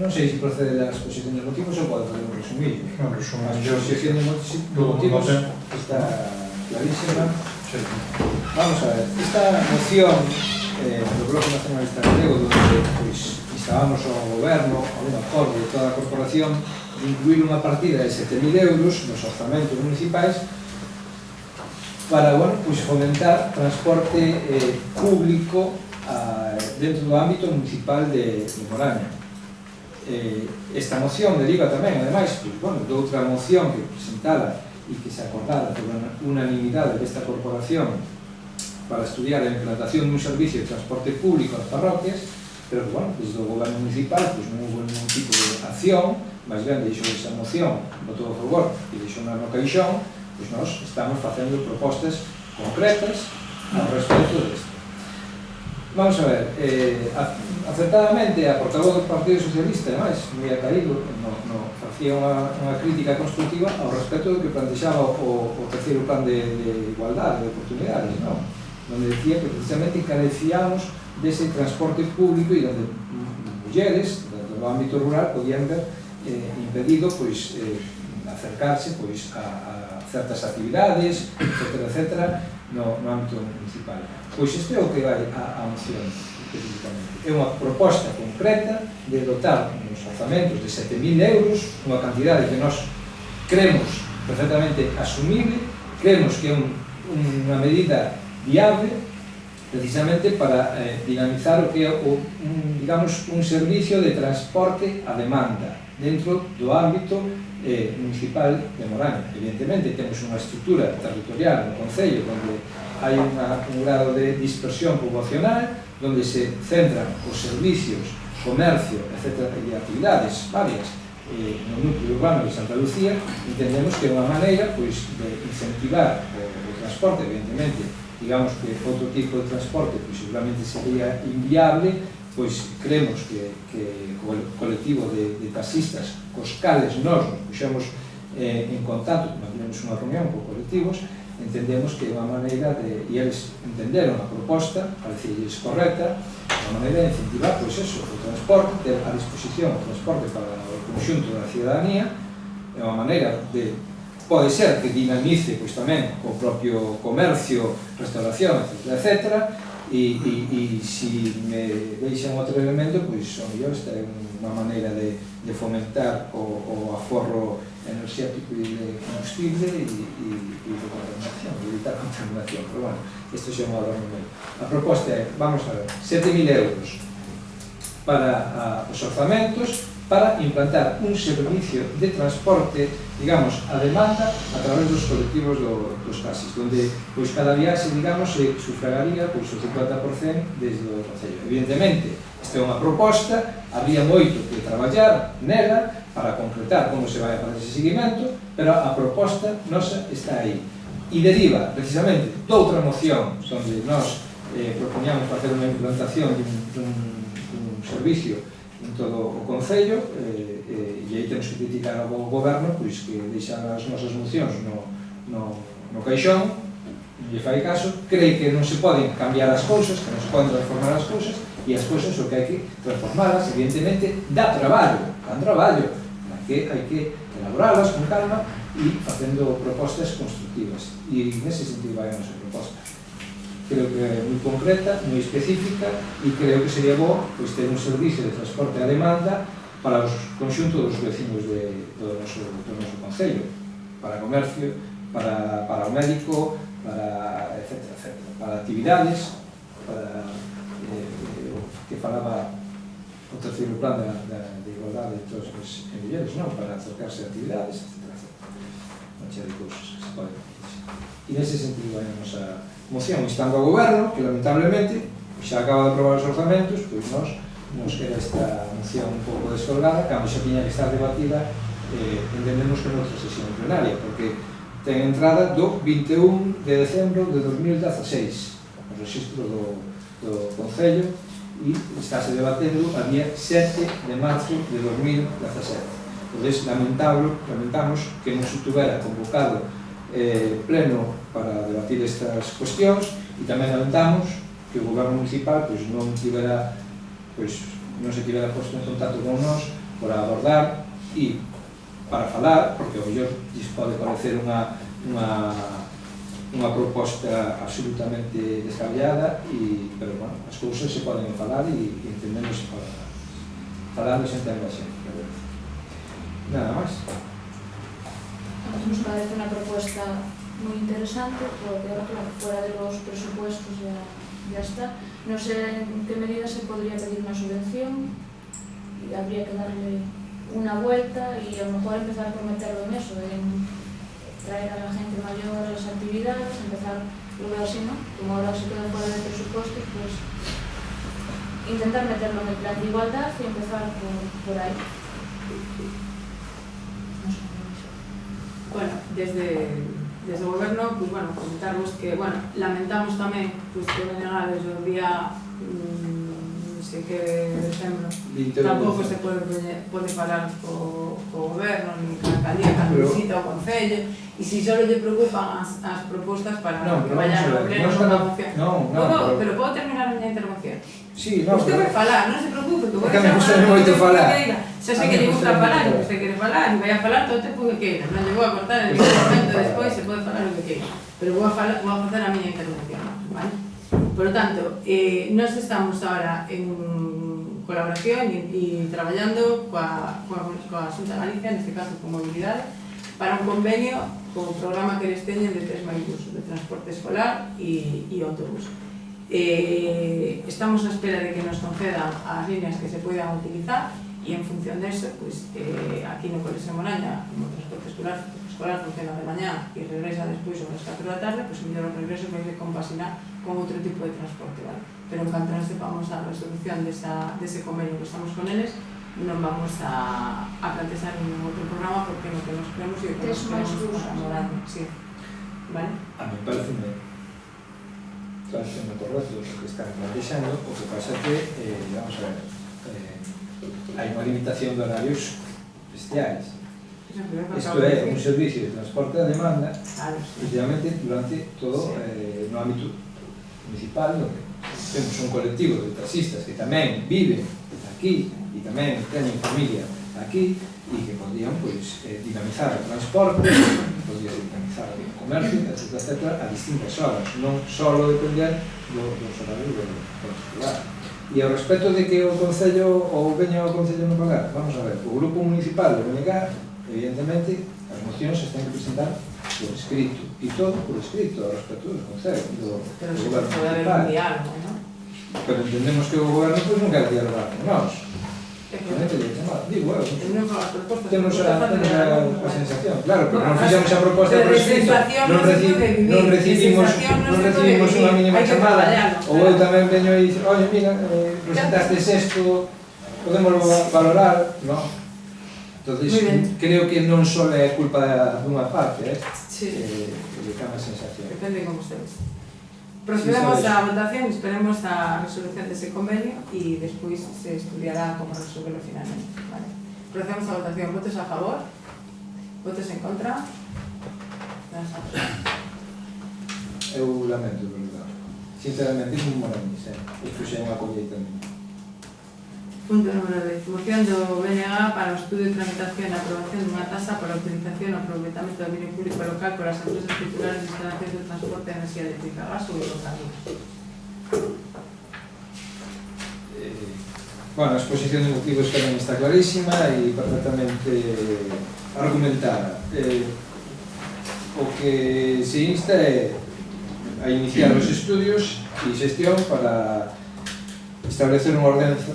non sei se procede da exposición de motivos ou pode fazer un resumillo. Un resumen. A exposición de motivos está clarísima. Vamos a ver, esta moción do Bloque Nacionalista Galego, donde instábamos ao goberno a un acordo de toda a corporación de incluir unha partida de 7.000 euros nos orzamentos municipais para fomentar transporte público dentro do ámbito municipal de Moraña. Esta moción deriva tamén, ademais, de outra moción que presentara e que se acordara por unanimidade desta corporación para estudiar a implantación dun servicio de transporte público ás parroquias, pero que, desde o goberno municipal non houve ningún tipo de acción, máis ben deixou esa moción, votou a favor e deixou no caixón, nós estamos facendo propostas concretas ao respecto disto. Vamos a ver, acertadamente a portavoz do Partido Socialista, ademais, moi acaído, facía unha crítica constructiva ao respecto do que plantexaba o terceiro plan de igualdade, de oportunidades, onde decía que precisamente carecíamos dese transporte público e onde mulleres do ámbito rural podían ver impedido acercarse a certas actividades, etcétera, no ámbito municipal. Pois este é o que vai a moción, especificamente. É unha proposta concreta de dotar nos orzamentos de 7.000 euros, unha cantidade que nós creemos perfectamente asumible, creemos que é unha medida viable, precisamente para dinamizar o que é un servicio de transporte a demanda dentro do ámbito municipal de Moraña. Evidentemente, temos unha estructura territorial no Concello onde hai un grado de dispersión poblacional, onde se centran os servicios, comercio, etc., e actividades varias no núcleo urbano de Santa Lucía. Entendemos que é unha maneira de incentivar o transporte. Evidentemente, digamos que outro tipo de transporte seguramente sería inviable, creemos que o colectivo de taxistas cos cales nós nos puxemos en contacto, mantivemos unha reunión con colectivos, entendemos que é unha maneira de, e eles entenderon a proposta, parecilles correcta, unha maneira de incentivar o transporte, ter a disposición o transporte para o conxunto da ciudadanía, é unha maneira de, pode ser que dinamice tamén o propio comercio, restauración, etc., e se me deixan outro elemento, esta é unha maneira de fomentar o aforro enerxético e de combustible e de contaminación, de evitar contaminación. Pero, isto xa é un adorno meio. A proposta é, vamos a ver, 7.000 euros para os orzamentos para implantar un servicio de transporte, digamos, a demanda a través dos colectivos dos taxis, onde cada viaxe, digamos, se sufragaría o 50% desde o Concello. Evidentemente, esta é unha proposta, habría moito que traballar nela para concretar como se vai a fazer ese seguimento, pero a proposta nosa está aí. E deriva, precisamente, doutra moción, onde nós propoñamos facer unha implantación dun servicio en todo o Concello, e aí temos que criticar ao goberno que deixan as nosas mocións no caixón, lle fai caso, cree que non se poden cambiar as cousas, que non se poden transformar as cousas, e as cousas o que hai que transformarlas, evidentemente, dá traballo, hai que elaboralas con calma e facendo propostas constructivas, e nese sentido vai a nosa proposta. Creo que é moi concreta, moi específica, e creo que sería bo ter un servicio de transporte a demanda para os conxuntos dos vecinos do noso Concello, para comercio, para o médico, para etc. Para actividades, para o que falaba o terceiro plan de igualdade de todos os mulleres, para acercarse a actividades, etc. Unha chea de cousas que se poden facer. E nese sentido vai a nosa moción, instando ao goberno, que lamentablemente xa acaba de aprobar os orzamentos, nos queda esta moción un pouco descolgada, cando xa tiña que estar debatida, entendemos que noutra sesión plenaria, porque ten entrada do 21 de decembro de 2016, o registro do Concello, e estáse debatendo a día 7 de marzo de 2017. Entonces, lamentamos que non se tuvera convocado pleno para debatir estas cuestións, e tamén lamentamos que o goberno municipal non se tivera posto en contacto con nós por abordar e para falar, porque o mellor lles pode parecer unha proposta absolutamente descabellada, pero bueno, as cousas se poden falar e entendemos falando sen ter a xente. Nada máis. Nos parece una propuesta muy interesante, porque ahora, claro, fuera de los presupuestos ya está. No sé en qué medida se podría pedir una subvención, y habría que darle una vuelta y a lo mejor empezar por meterlo en eso, en traer a la gente mayor a las actividades, empezar, lo veo así, ¿no? Como ahora se queda fuera de presupuestos, pues intentar meterlo en el plan de igualdad y empezar por ahí. Bueno, desde o Goberno, pues bueno, comentarvos que, bueno, lamentamos tamén pues, que venga desde o día non sei que decembro tampouco se pode falar co Goberno ni con a alcaldía, cando visita o Concello, e se só lle preocupan as propostas para que vayan ao pleno nunha moción. Pero podo terminar a miña intervención? Sí, no, usted vai falar, non se preocupe, que vou me gusta moito falar. Xa sei que lle gusta falar, que usted quere falar, e vai a falar todo o tempo que queira, non lle vou a cortar en ningún momento, despois se pode falar o que queira, pero vou a facer a miña intervención, vale? Por lo tanto, nós estamos ahora en colaboración e traballando coa Xunta de Galicia, neste caso con Mobilidade, para un convenio co programa que eles teñen de 3+2, de transporte escolar e autobús. Estamos a espera de que nos concedan as líneas que se poidan utilizar e en función de eso, pues, aquí no Colegio Moraña, como o transporte escolar funciona de mañá e regresa despois sobre as 4 da tarde, pues mellor o regreso vai de compaxinar con outro tipo de transporte, ¿vale? Pero en canto non sepamos a resolución dese convenio que estamos con eles, non vamos a plantexar ningún outro programa porque no que nos creemos e o que nos creemos para Moraña, sí. Vale? A mí pareceme correcto o que están plantexando, o que pasa que, vamos a ver, hai unha limitación de horarios bestiais. Isto é un servicio de transporte a demanda, especialmente durante todo no ámbito municipal, onde temos un colectivo de taxistas que tamén viven aquí e tamén teñen familia aquí e que podrían dinamizar o transporte, podría dinamizar o comercio, etc., a distintas horas, non só depender dos horarios do escolar. E ao respecto de que o Concello ou veña o Concello non pagar, vamos a ver, o Grupo Municipal de BNG, evidentemente, as mocións se ten que presentar por escrito, e todo por escrito ao respecto do Concello, do Goberno Municipal. Pero entendemos que o Goberno non quer dialogar con nós. Digo, temos a sensación, claro, pero non fixamos a proposta por escrito, non recibimos unha mínima chamada, ou eu tamén veño e dice, oye, mira, presentastes isto, podemos valorar, non? Entonces, creo que non só é culpa dunha parte, que cá a sensación. Depende como ustedes. Procedemos á votación, esperemos a resolución dese convenio e despois se estudiará como resolverlo finalmente. Procedemos á votación. Votos a favor? Votos en contra? Eu lamento, verdad. Sinceramente, non moranis, isto xa é unha colleita minha. Punto número 10. Moción do BNG para o estudio de tramitación e aprobación dunha tasa para a utilización e aproveitamento do dominio público local polas empresas titulares de instalacións de transporte de enerxía eléctrica, gas ou hidrocarburos. Bueno, a exposición de motivos tamén está clarísima e perfectamente argumentada. O que se insta é a iniciar os estudios e xestión para establecer unha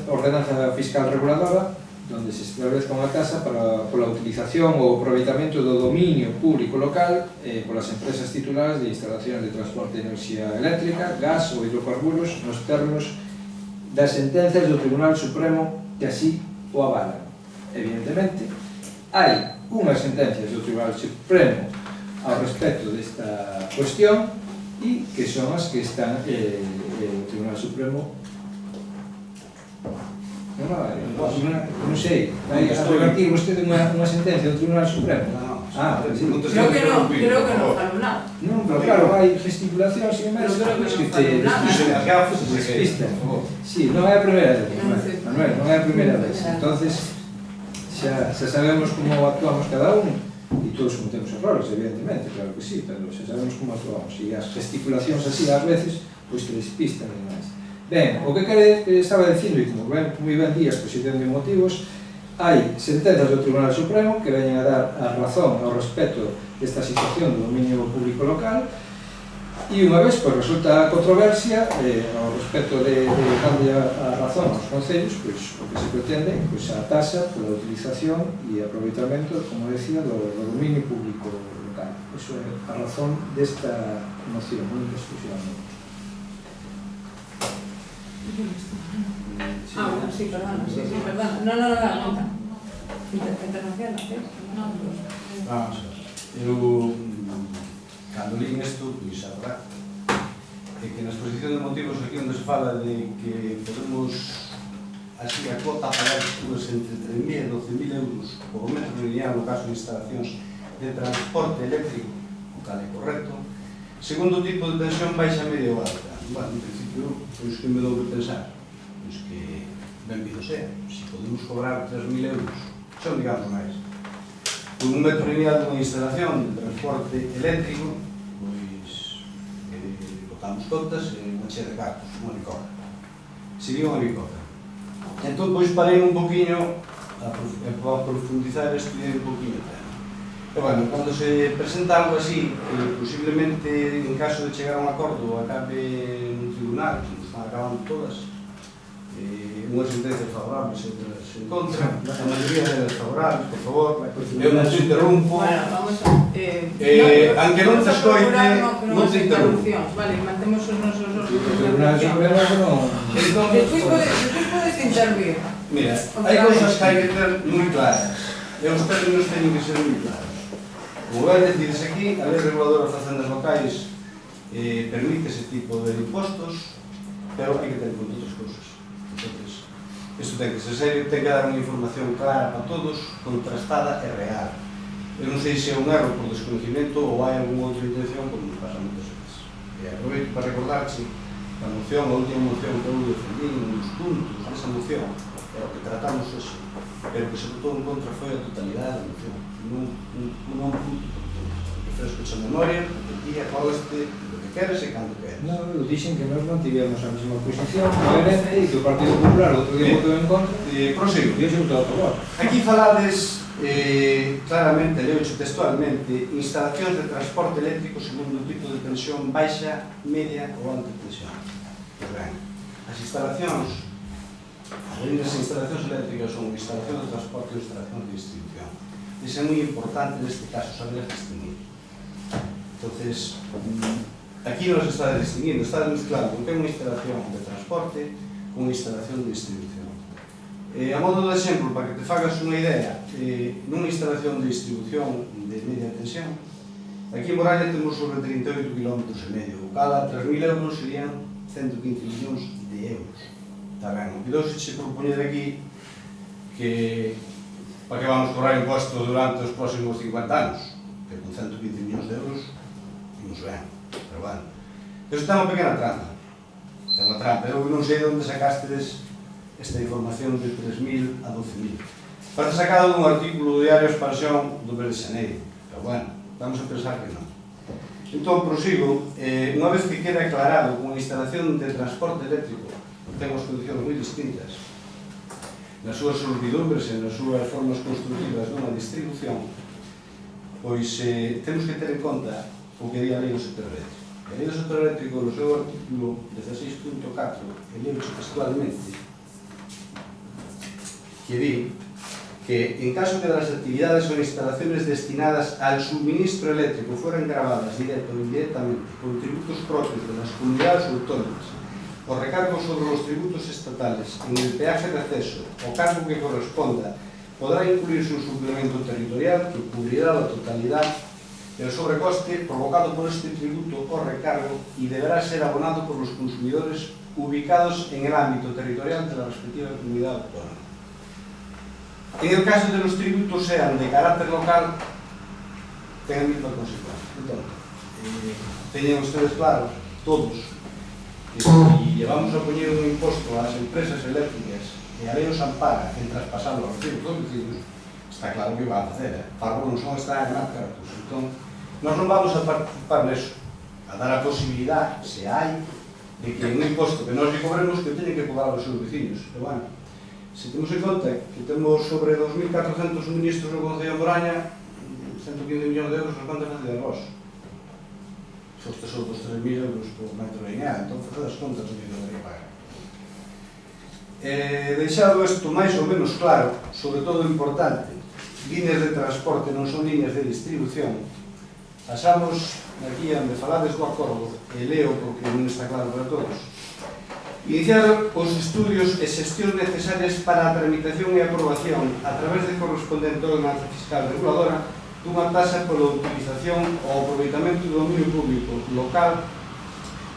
ordenanza fiscal reguladora onde se establezca unha tasa pola utilización ou aproveitamento do dominio público local polas empresas titulares de instalacións de transporte de enerxía eléctrica, gas ou hidrocarburos nos termos das sentencias do Tribunal Supremo que así o avalan. Evidentemente, hai unhas sentencias do Tribunal Supremo ao respecto desta cuestión e que son as que están o Tribunal Supremo non sei, vai a revertir vostede unha sentencia do Tribunal Supremo? Creo que non falo nada. Non, pero claro, hai gesticulacións e demais que te despistan. Sí, non é a primeira vez, Manuel, non é a primeira vez. Entonces, xa sabemos como actuamos cada un, e todos cometemos errores, evidentemente, claro que sí, pero xa sabemos como actuamos, e as gesticulacións así ás veces, pois que despistan e máis. Ben, o que estaba dicindo, e como ben di a exposición de motivos, hai sentenzas do Tribunal Supremo que veñen a dar a razón ao respecto desta situación do dominio público local, e unha vez pois, resulta controversia ao respecto de darlle a razón aos concellos, pois o que se pretende pois, a taxa pola utilización e aproveitamento, como decía, do dominio público local. Iso é a razón desta moción, única exclusivamente. Bueno, sí, perdona. No. Internacional, Vamos a ver. Eu, cando lín isto, pois a verdad, é que na exposición de motivos aquí onde se fala de que podemos, así, a cuota a pagar entre 3.000 e 12.000 euros por metro lineal no caso de instalacións de transporte eléctrico, o cal é correcto, segundo tipo de tensión baixa, media ou alta. Bueno, en principio, pois que me dou de pensar, pois que ben pido sea, se podemos cobrar 3.000 euros, son digamos máis, por un metro lineal dunha instalación de transporte eléctrico, pois botamos contas e unha chea de cartos, unha bicoca. Sería unha bicoca. Entón, pois parei un poquinho a profundizar e estudiar un poquinho o tema. E, bueno, cando se presenta algo así, posiblemente, en caso de chegar a un acordo, acabe no tribunal, que nos están acabando todas, unha sentencia favorable, outras en contra, a maioría delas favorables, por favor, eu non te interrumpo. Bueno, vamos a... aunque non te escoite, non te interrumpo. Vale, mantemos os nosos O Tribunal Supremo non... Despois podes intervir. Mira, hai cousas que hai que ter moi claras, e os términos teñen que ser moi claros. Como vai decidirse aquí, a Lei Reguladora das Facendas Locais permite ese tipo de impostos, pero hai que ter en conta outras cousas. Entonces, isto ten que ser serio, ten que dar unha información clara para todos, contrastada e real. Eu non sei se é un erro por desconocimiento ou hai algunha outra intención, como nos pasa moitas veces. E aproveito para recordarche a moción, a última moción que eu defendí, nos puntos desa moción, é o que tratamos hoxe, pero que se votou en contra foi a totalidade da moción, non un punto por punto. Refresco a memoria, e acordaste do que queres e cando queres. Non, eu dixen que nós mantivemos a mesma posición coherente e que o Partido Popular outro día votou en contra prosigo. e eu se votou a favor. Aquí falades claramente, leo textualmente, instalacións de transporte eléctrico segundo o tipo de tensión baixa, media ou alta tensión. Pois ben, as instalacións, as instalacións eléctricas son instalacións de transporte ou instalacións de distribución. Iso é moi importante neste caso, saber distinguir. Entonces, aquí non se está distinguindo, está mezclando o que é unha instalación de transporte con unha instalación de distribución. A modo de exemplo, para que te fagas unha idea, nunha instalación de distribución de media tensión, aquí en Moralla temos sobre 38 km e medio, o cal a 3.000 euros serían 115 millóns de euros. Está ben, o que dous se propoñer aquí que para que vamos cobrar imposto durante os próximos 50 anos, que con 120 millóns de euros imos ben, pero bueno. Isto ten unha pequena trampa, eu non sei de onde sacastes esta información de 3.000 a 12.000. Parece sacada dun artículo do diario Expansión do mes de xaneiro, pero bueno, vamos a pensar que non. Entón, prosigo, unha vez que queda aclarado que unha instalación de transporte eléctrico ten as condicións moi distintas nas súas servidumbres e nas súas formas constructivas dunha distribución, pois temos que ter en conta o que di a Lei do Sector Eléctrico. A Lei do Sector Eléctrico, no seu artículo 16.4, leo textualmente, que di que en caso que las actividades o instalaciones destinadas al suministro eléctrico fueran gravadas directo o indirectamente por tributos propios de las comunidades autónomas o recargos sobre los tributos estatales en el peaje de acceso o cargo que corresponda, podrá incluirse un suplemento territorial que cubrirá la totalidad del sobrecoste provocado por este tributo o recargo y deberá ser abonado por los consumidores ubicados en el ámbito territorial de la respectiva comunidad autónoma. En el caso de los tributos sean de carácter local, tengan misma consecuencia. Entón, teñen ustedes claros, todos, que si llevamos a poñer un imposto ás empresas eléctricas e a lei os ampara en traspasarlo aos vecinos dos vecinos, está claro que o van a facer, Fargo non son está en gran cartus. Entón, nós non vamos a participar neso, a dar a posibilidad, se hai, de que un imposto que nós lle cobremos que teñen que cobrar os seus veciños. Pero bueno, se temos en conta que temos sobre 2.400 suministros no Concello de Moraña, 115 millóns de euros, as contas facen de arroz. Estes son dos 3.000 euros por metro lineal, entón faced as contas do que debería pagar. Deixado isto máis ou menos claro, sobre todo importante, líneas de transporte non son líneas de distribución, pasamos aquí onde falades do acordo, e leo porque non está claro para todos. Iniciar os estudios e xestións necesarias para a tramitación e aprobación a través de correspondente ordenanza fiscal reguladora dunha tasa pola utilización ou aproveitamento do dominio público local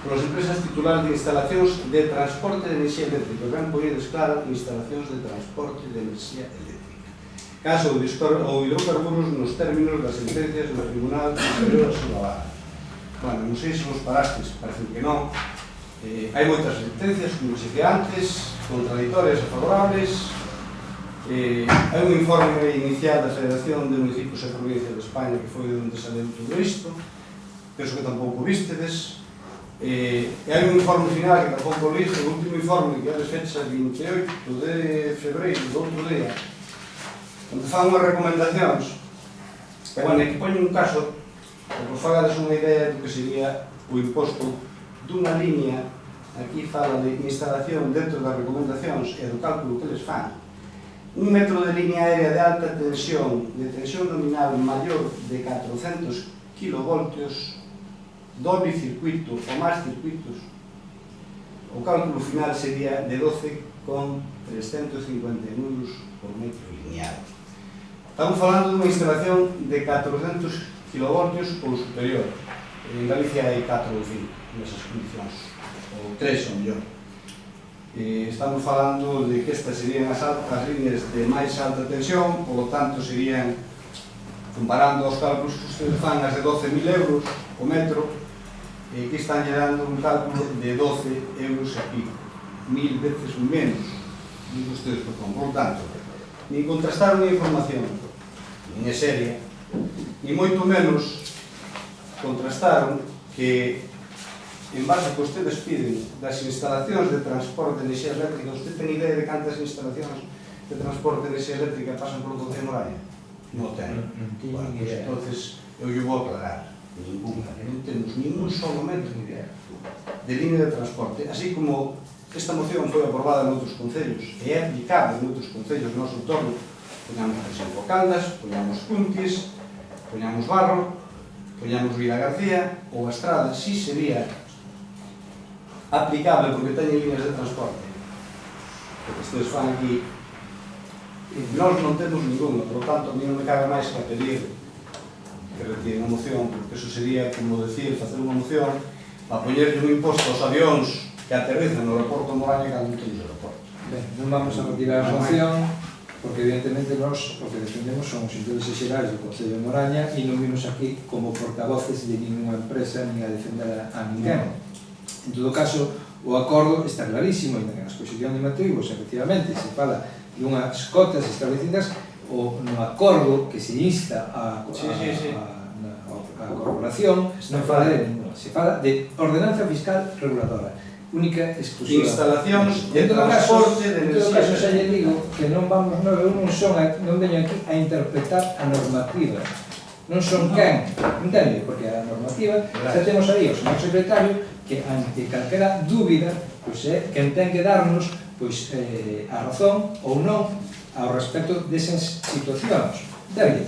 polas empresas titulares de instalacións de transporte de enerxía eléctrica. Ben poñedes claro, instalacións de transporte de enerxía eléctrica. Caso ou hidrocarburos nos términos das sentencias do Tribunal Superior Nacional. Bueno, non sei se vos parastes, parece que non. Hai moitas sentencias, como dixía antes, contradictorias e favorables. Hai un informe inicial da Federación de Municipios e Provincias de España que foi onde saleu todo isto. Penso que tampouco vistedes. E hai un informe final que tampouco viste, o último informe que é de fecha 28 de febreiro do outro día, onde fan unhas recomendacións. E, bueno, aquí poñen un caso, que vos fagades unha idea do que sería o imposto dunha liña, aquí fala de instalación dentro das recomendacións e do cálculo que les fan. Un metro de liña aérea de alta tensión, de tensión nominal maior de 400 kilovoltios, doble circuito ou máis circuitos, o cálculo final sería de 12,350 euros por metro lineal. Estamos falando dunha instalación de 400 kilovoltios ou superior. En Galicia hai 4 ou 5 nesas condicións, ou 3 ou mellor. Estamos falando de que estas serían as líneas de máis alta tensión, polo tanto serían, comparando os cálculos que ustedes fan, as de 12.000 euros o metro, que están llegando un cálculo de 12 euros e pico, 1000 veces menos do que ustedes propón. Por tanto, ni contrastaron a información, nin é seria, ni moito menos contrastaron que, en base a que ustedes piden das instalacións de transporte de enerxía eléctrica, usted ten idea de cantas instalacións de transporte de enerxía eléctrica pasan polo Concello de Moraña? Non ten. Bueno, pues entonces, eu lle vou aclarar. Ninguna. Non temos ningún solo metro de línea de transporte, así como esta moción foi aprobada en outros concellos e é aplicada en outros concellos no noso entorno. Poñamos, por exemplo, Caldas, poñamos Cuntis, poñamos Barro, poñamos Vila García ou a Estrada, si sería aplicable porque teñen líneas de transporte. O que ustedes fan aquí, nós non temos ninguna, por lo tanto, a mí non me cabe máis que a pedir que retiren a moción, porque eso sería, como decir, facer unha moción para poñerlle un imposto aos avións que aterrizan no aeroporto de Moraña cando non teñen aeroporto. Ben, non vamos a retirar a moción, porque evidentemente nós o que defendemos son os intereses xerais do Concello de Moraña e non vimos aquí como portavoces de ninguna empresa ni a defender a ninguén. En todo caso, o acordo está clarísimo, e na exposición de motivos, efectivamente, se fala dunhas cotas establecidas o no acordo que se insta a corporación, non fala de ninguna, se fala de ordenanza fiscal reguladora, única exclusiva. Instalacións de transporte de enerxía. En todo caso, xa lle digo que non vamos, non veño aquí a interpretar a normativa, non son quen, entende? Porque a normativa, xa temos aí o señor secretario que ante calquera dúbida, pois é quen ten que darnos pois a razón ou non ao respecto desas situacións.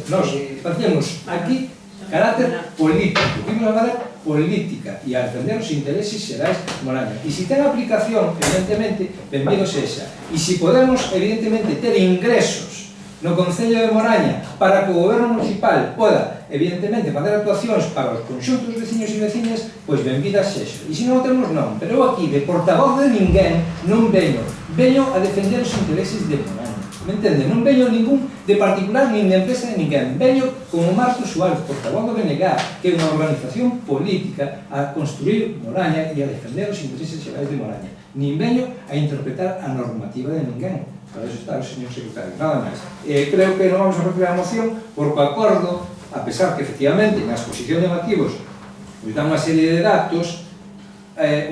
Nós facemos aquí carácter político, vimos a fazer política e a defender os intereses xerais de Moraña. E se ten aplicación, evidentemente, benvido sexa. E se podemos, evidentemente, ter ingresos no Concello de Moraña para que o goberno municipal poda, evidentemente, facer actuacións para os conxuntos veciños e veciñas, pois benvidas sexa. E se non o temos, non. Pero eu aquí, de portavoz de ninguén, non veño. Veño a defender os intereses de Moraña. Me entende? Non veño ningún de particular nin de empresa de ninguén. Veño como Marcos Suárez, portavoz do BNG, que é unha organización política a construir Moraña e a defender os intereses xerais de Moraña. nin veño a interpretar a normativa de ninguén. Para eso está o señor secretario, nada máis. Creo que non vamos a retirar a moción porque o acordo, a pesar que efectivamente na exposición de motivos pois dá unha serie de datos,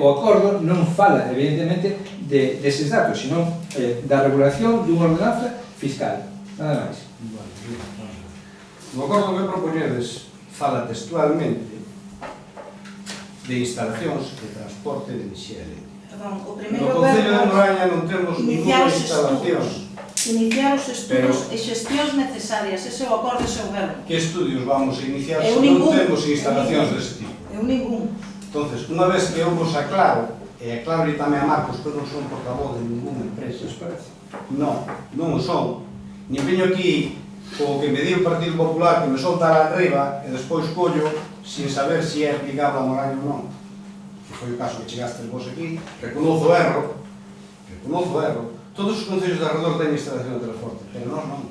o acordo non fala evidentemente deses datos, sino da regulación dunha ordenanza fiscal, nada máis. No acordo que propoñedes fala textualmente de instalacións de transporte de enerxía eléctrica. Perdón, o No primeiro Concello de goberno Moraña non temos iniciar ninguna os instalación. iniciar os estudos e xestións necesarias, ese é o acordo ese goberno. Que estudios vamos a iniciar Eu se non ningún. temos instalacións dese tipo? Eu ningún. Entonces, unha vez que eu vos aclaro, e aclaro tamén a Marcos, que non son portavoz de ninguna empresa, Os parece? non o son, nin veño aquí o que me di o Partido Popular que me solta lá arriba e despois collo sin saber se é aplicable a Moraña ou non. Que foi o caso que chegastes vos aquí, reconozo o erro, todos os concellos de arredor teñen instalación de transporte, pero nós non.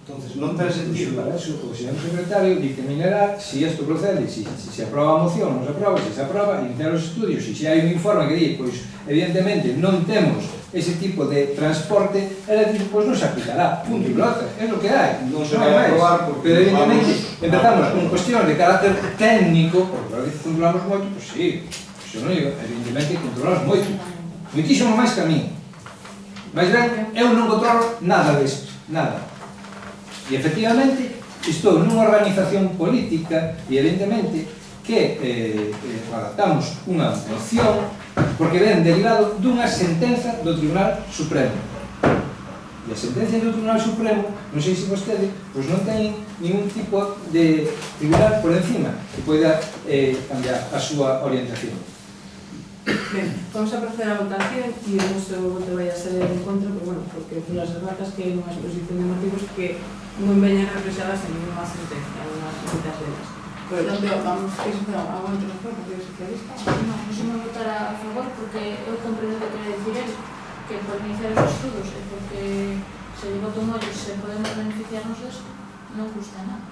Entonces, non ten sentido. Para eso, o señor secretario dictaminará si isto procede, si se aproba a moción, non se aproba, si se aproba, iniciar os estudios, si hai un informe que di, pois, evidentemente, non temos ese tipo de transporte, pois non se aplicará, punto e pelota, é o que hai, Non se hai vai máis. aprobar porque Pero evidentemente, vamos- empezamos con cuestións de carácter técnico, porque a veces controlamos moito, pois sí, pois non digo, evidentemente controlamos moito, moitísimo máis que a mí. Mas ben, eu non controlo nada disto, nada. E efectivamente estou nunha organización política e evidentemente que adaptamos unha moción porque ven derivado dunha sentenza do Tribunal Supremo. E a sentencia do Tribunal Supremo, non sei se vostede, pois non ten ningún tipo de tribunal por encima que poida cambiar a súa orientación. Ben, vamos a proceder a votación e o noso voto vai a ser en contra, pero bueno, porque por as datas que hai unha exposición de motivos que non veñen reflexadas en ninguna sentencia, en unhas citas delas. Por lo tanto, vamos a ir a un transporte, Partido Socialista. Non, non se me votar a favor porque eu comprendo que quere dicir él, que por iniciar os estudos e porque se lle voto mollo se podemos beneficiarnos desto, non custa nada.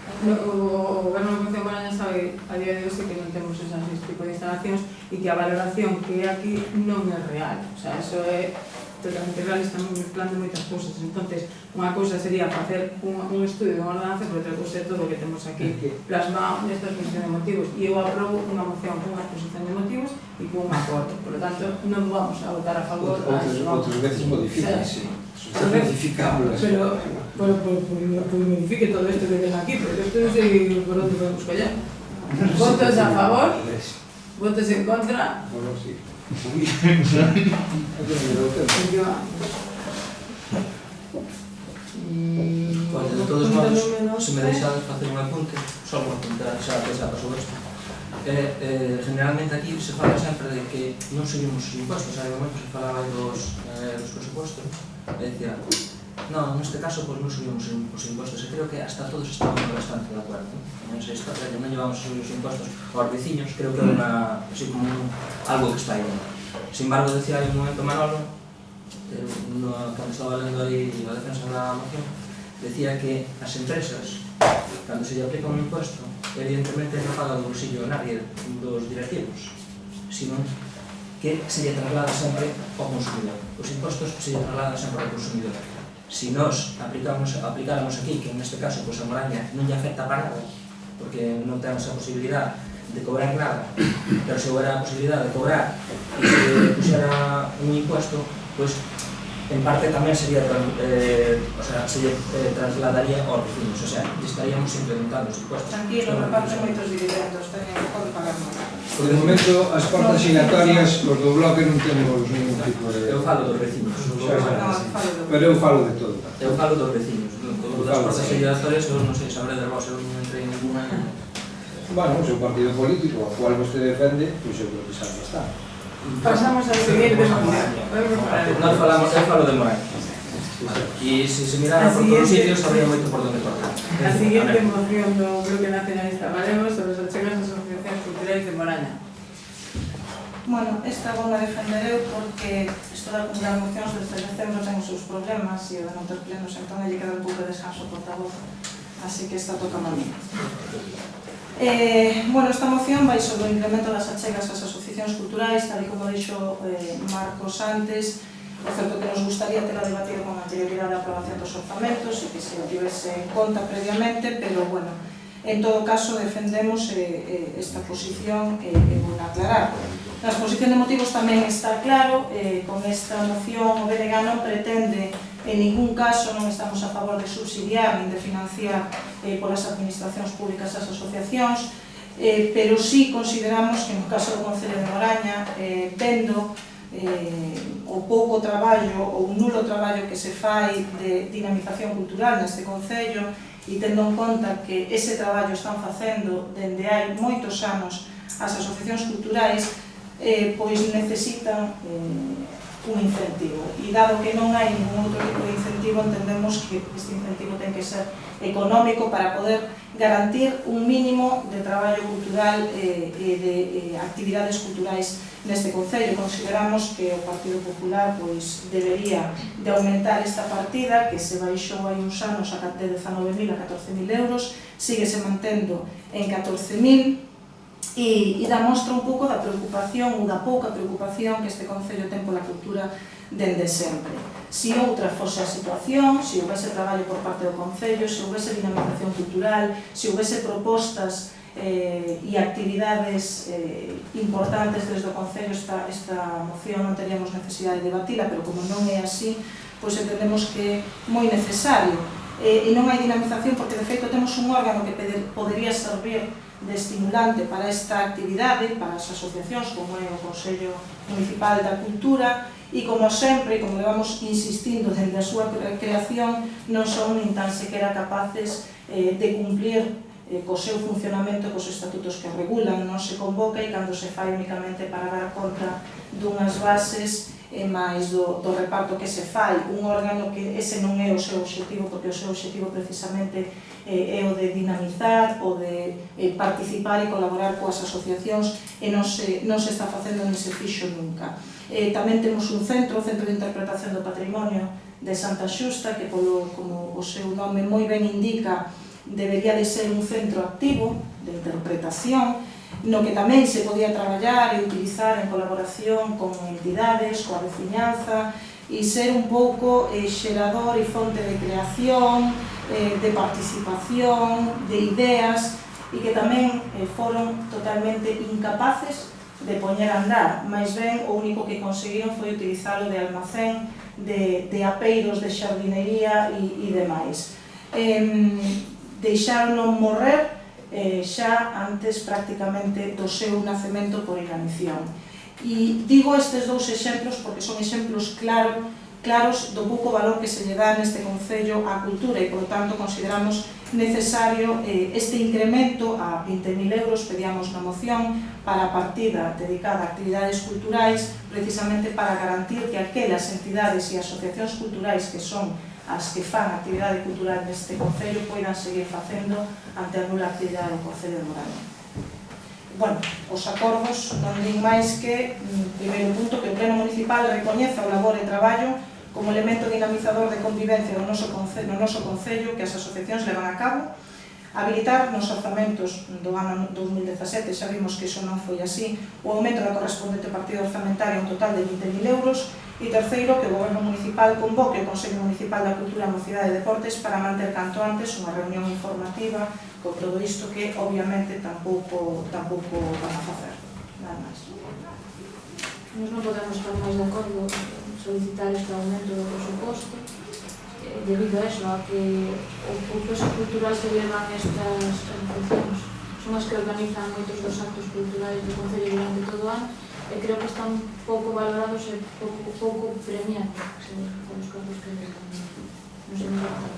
O Goberno de Concello de Moraña sabe a día de hoxe que non temos ese tipo de instalacións e que a valoración que é aquí non é real. O sea, eso é totalmente real, estamos mezclando moitas cousas. Entonces, unha cousa sería facer un estudio de unha ordenanza, pero outra cousa é todo o que temos aquí plasmado nesta exposición de motivos. E eu aprobo unha moción con unha exposición de motivos e con un acordo. Por lo tanto, non vamos a votar a favor. Outras veces modifícanse. Especificable. Pero modifique todo esto que ten aquí, porque esto non sei por onde podemos collar. Votos a favor, votos en contra. Bueno, sí. Pois, de todos modos, se me deixades facer un apunte, só por apuntar xa que xa pasou isto. Generalmente aquí se fala sempre de que non subimos os impostos, hai momentos se falaba dos presupostos, e decía, no, neste caso pues, non subimos os impostos, e creo que hasta todos estamos bastante de acuerdo. En esa historia que non llevamos a subir os impostos aos veciños, creo que é unha, así como algo que está aí. Sin embargo, decía aí un momento Manolo, cando estaba lendo aí a defensa da moción, decía que as empresas, cando se lle aplica un imposto, evidentemente non paga do bolsillo a nadie dos directivos, sino que se lle traslada sempre ao consumidor. Os impostos se lle trasladan sempre ao consumidor. Si nós aplicáramos aquí, que neste caso a Moraña non lle afecta para nada, porque non temos a posibilidad de cobrar nada, pero se houbera a posibilidad de cobrar e se puxera un imposto, pois en parte tamén sería, se lle trasladaría aos vecinos, o sea, estaríamos implementando os impostos. Tranquilo, reparten moitos dividendos, teñen que poder pagar máis. Por de momento, as portas giratorias, os do bloque non temos ningún tipo de... Eu falo dos vecinos. Pero eu falo de todo. Eu falo dos vecinos. Das portas giratorias, eu non sei, sabredes vos, eu non entrei en ninguna... Bueno, o seu partido político, ao cual vostede defende, pois eu creo que sabe bastante. Pasamos ao seguinte moción. Nós falamos, eu falo de Moraña. E se mirara por todos os sitios, habría moito por donde cortar. A seguinte moción do Bloque Nacionalista Galego sobre os achegas das asociacións culturais de Moraña. Bueno, esta vou a defender eu porque isto da acumular mocións desde decembro ten os seus problemas e o de non ter plenos, entón lle queda un pouco de descanso ao portavoz. así que esta toca a mí. Bueno, esta moción vai sobre o incremento das achegas ás asociacións culturais, tal como dixo Marcos antes. O certo que nos gustaría ter a debatido con anterioridade a aprobación dos orzamentos e que se tivese en conta previamente, pero bueno, en todo caso defendemos esta posición e vou aclarar. Na exposición de motivos tamén está claro, con esta moción o BNG non pretende, en ningún caso non estamos a favor de subsidiar nin de financiar polas administracións públicas as asociacións, pero sí consideramos que no caso do Concello de Moraña, vendo o pouco traballo ou nulo traballo que se fai de dinamización cultural neste Concello e tendo en conta que ese traballo están facendo dende hai moitos anos as asociacións culturais, pois necesitan un incentivo e dado que non hai ningún outro tipo de incentivo, entendemos que este incentivo ten que ser económico para poder garantir un mínimo de traballo cultural e de actividades culturais neste Concello. Consideramos que o Partido Popular pois debería de aumentar esta partida que se baixou hai uns anos de 19.000 a 14.000 euros, síguese mantendo en 14.000 e dá mostra un pouco da preocupación ou da pouca preocupación que este Concello ten pola cultura dende sempre. Se outra fose a situación, se houvese traballo por parte do Concello, se houvese dinamización cultural, se houvese propostas e actividades importantes desde o Concello, esta moción non teríamos necesidade de debatila, pero como non é así, pois entendemos que é moi necesario. E non hai dinamización porque, de feito, temos un órgano que podería servir de estimulante para esta actividade, para as asociacións, como é o Consello Municipal da Cultura, e como sempre, como levamos insistindo dende a súa creación, non son nin tan sequera capaces de cumplir co seu funcionamento, cos estatutos que regulan, non se convoca e cando se fai únicamente para dar conta dunhas bases e máis do reparto que se fai, un órgano que ese non é o seu obxectivo, porque o seu obxectivo precisamente é o de dinamizar, o de participar e colaborar coas asociacións e non se está facendo, nin se fixo nunca. Tamén temos un centro de interpretación do patrimonio de Santa Xusta, que como o seu nome moi ben indica, debería de ser un centro activo de interpretación, no que tamén se podía traballar e utilizar en colaboración con entidades, coa veciñanza, e ser un pouco xerador e fonte de creación, de participación, de ideas, e que tamén foron totalmente incapaces de poñer a andar, máis ben o único que conseguiron foi utilizalo de almacén, de apeiros de xardinería e demais. Deixaron morrer xa antes prácticamente do seu nacemento por inanición. E digo estes dous exemplos porque son exemplos claros do pouco valor que se lle dá neste Concello á cultura e, por tanto, consideramos necesario este incremento a 20.000 euros, pedíamos na moción, para a partida dedicada a actividades culturais, precisamente para garantir que aquelas entidades e asociacións culturais que son as que fan actividade cultural neste Concello poidan seguir facendo ante a nula actividade do Concello de Moraña. Bueno, os acordos non din máis que, primeiro punto, que o Pleno Municipal recoñeza o labor e traballo como elemento dinamizador de convivencia no noso Concello que as asociacións levan a cabo, habilitar nos orzamentos do ano 2017, xa vimos que iso non foi así, o aumento da correspondente partida orzamentaria un total de 20.000 euros, e terceiro, que o Goberno Municipal convoque o Consello Municipal da Cultura, Mocidade e Deportes para manter canto antes unha reunión informativa con todo isto que, obviamente, tampouco van a facer. Nada máis. Nos non podemos estar máis de acordo en solicitar este aumento do presuposto debido a eso, a que o peso cultural que levan estas asociacións son as que organizan moitos dos actos culturais do Concello durante todo o ano e creo que están pouco valorados e pouco premiados por os casos que non se me gusta.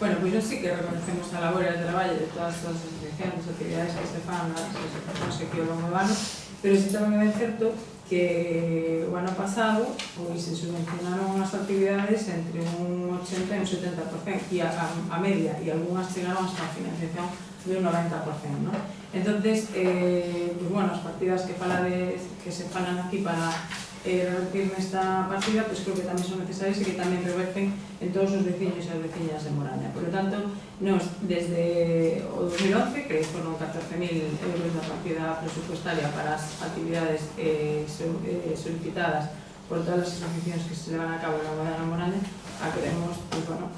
Bueno, pois eu sí que reconocemos a labor e o traballo de todas as asociacións, as actividades que se fan, as asociacións que ao longo do ano, pero sí tamén é certo que o ano pasado pois se subvencionaron as actividades entre un 80 e un 70%, e a media, e algunhas chegaron hasta a financiación de un 90%, ¿no? Entonces, pues bueno, as partidas que se falan aquí para revertir nesta partida, pues creo que tamén son necesarias e que tamén reverten en todos os veciños e as veciñas de Moraña. Por lo tanto, nos, desde o 2011, que foron 14.000 euros da partida presupuestaria para as actividades solicitadas por todas as asociacións que se levan a cabo na Moderna Moraña, queremos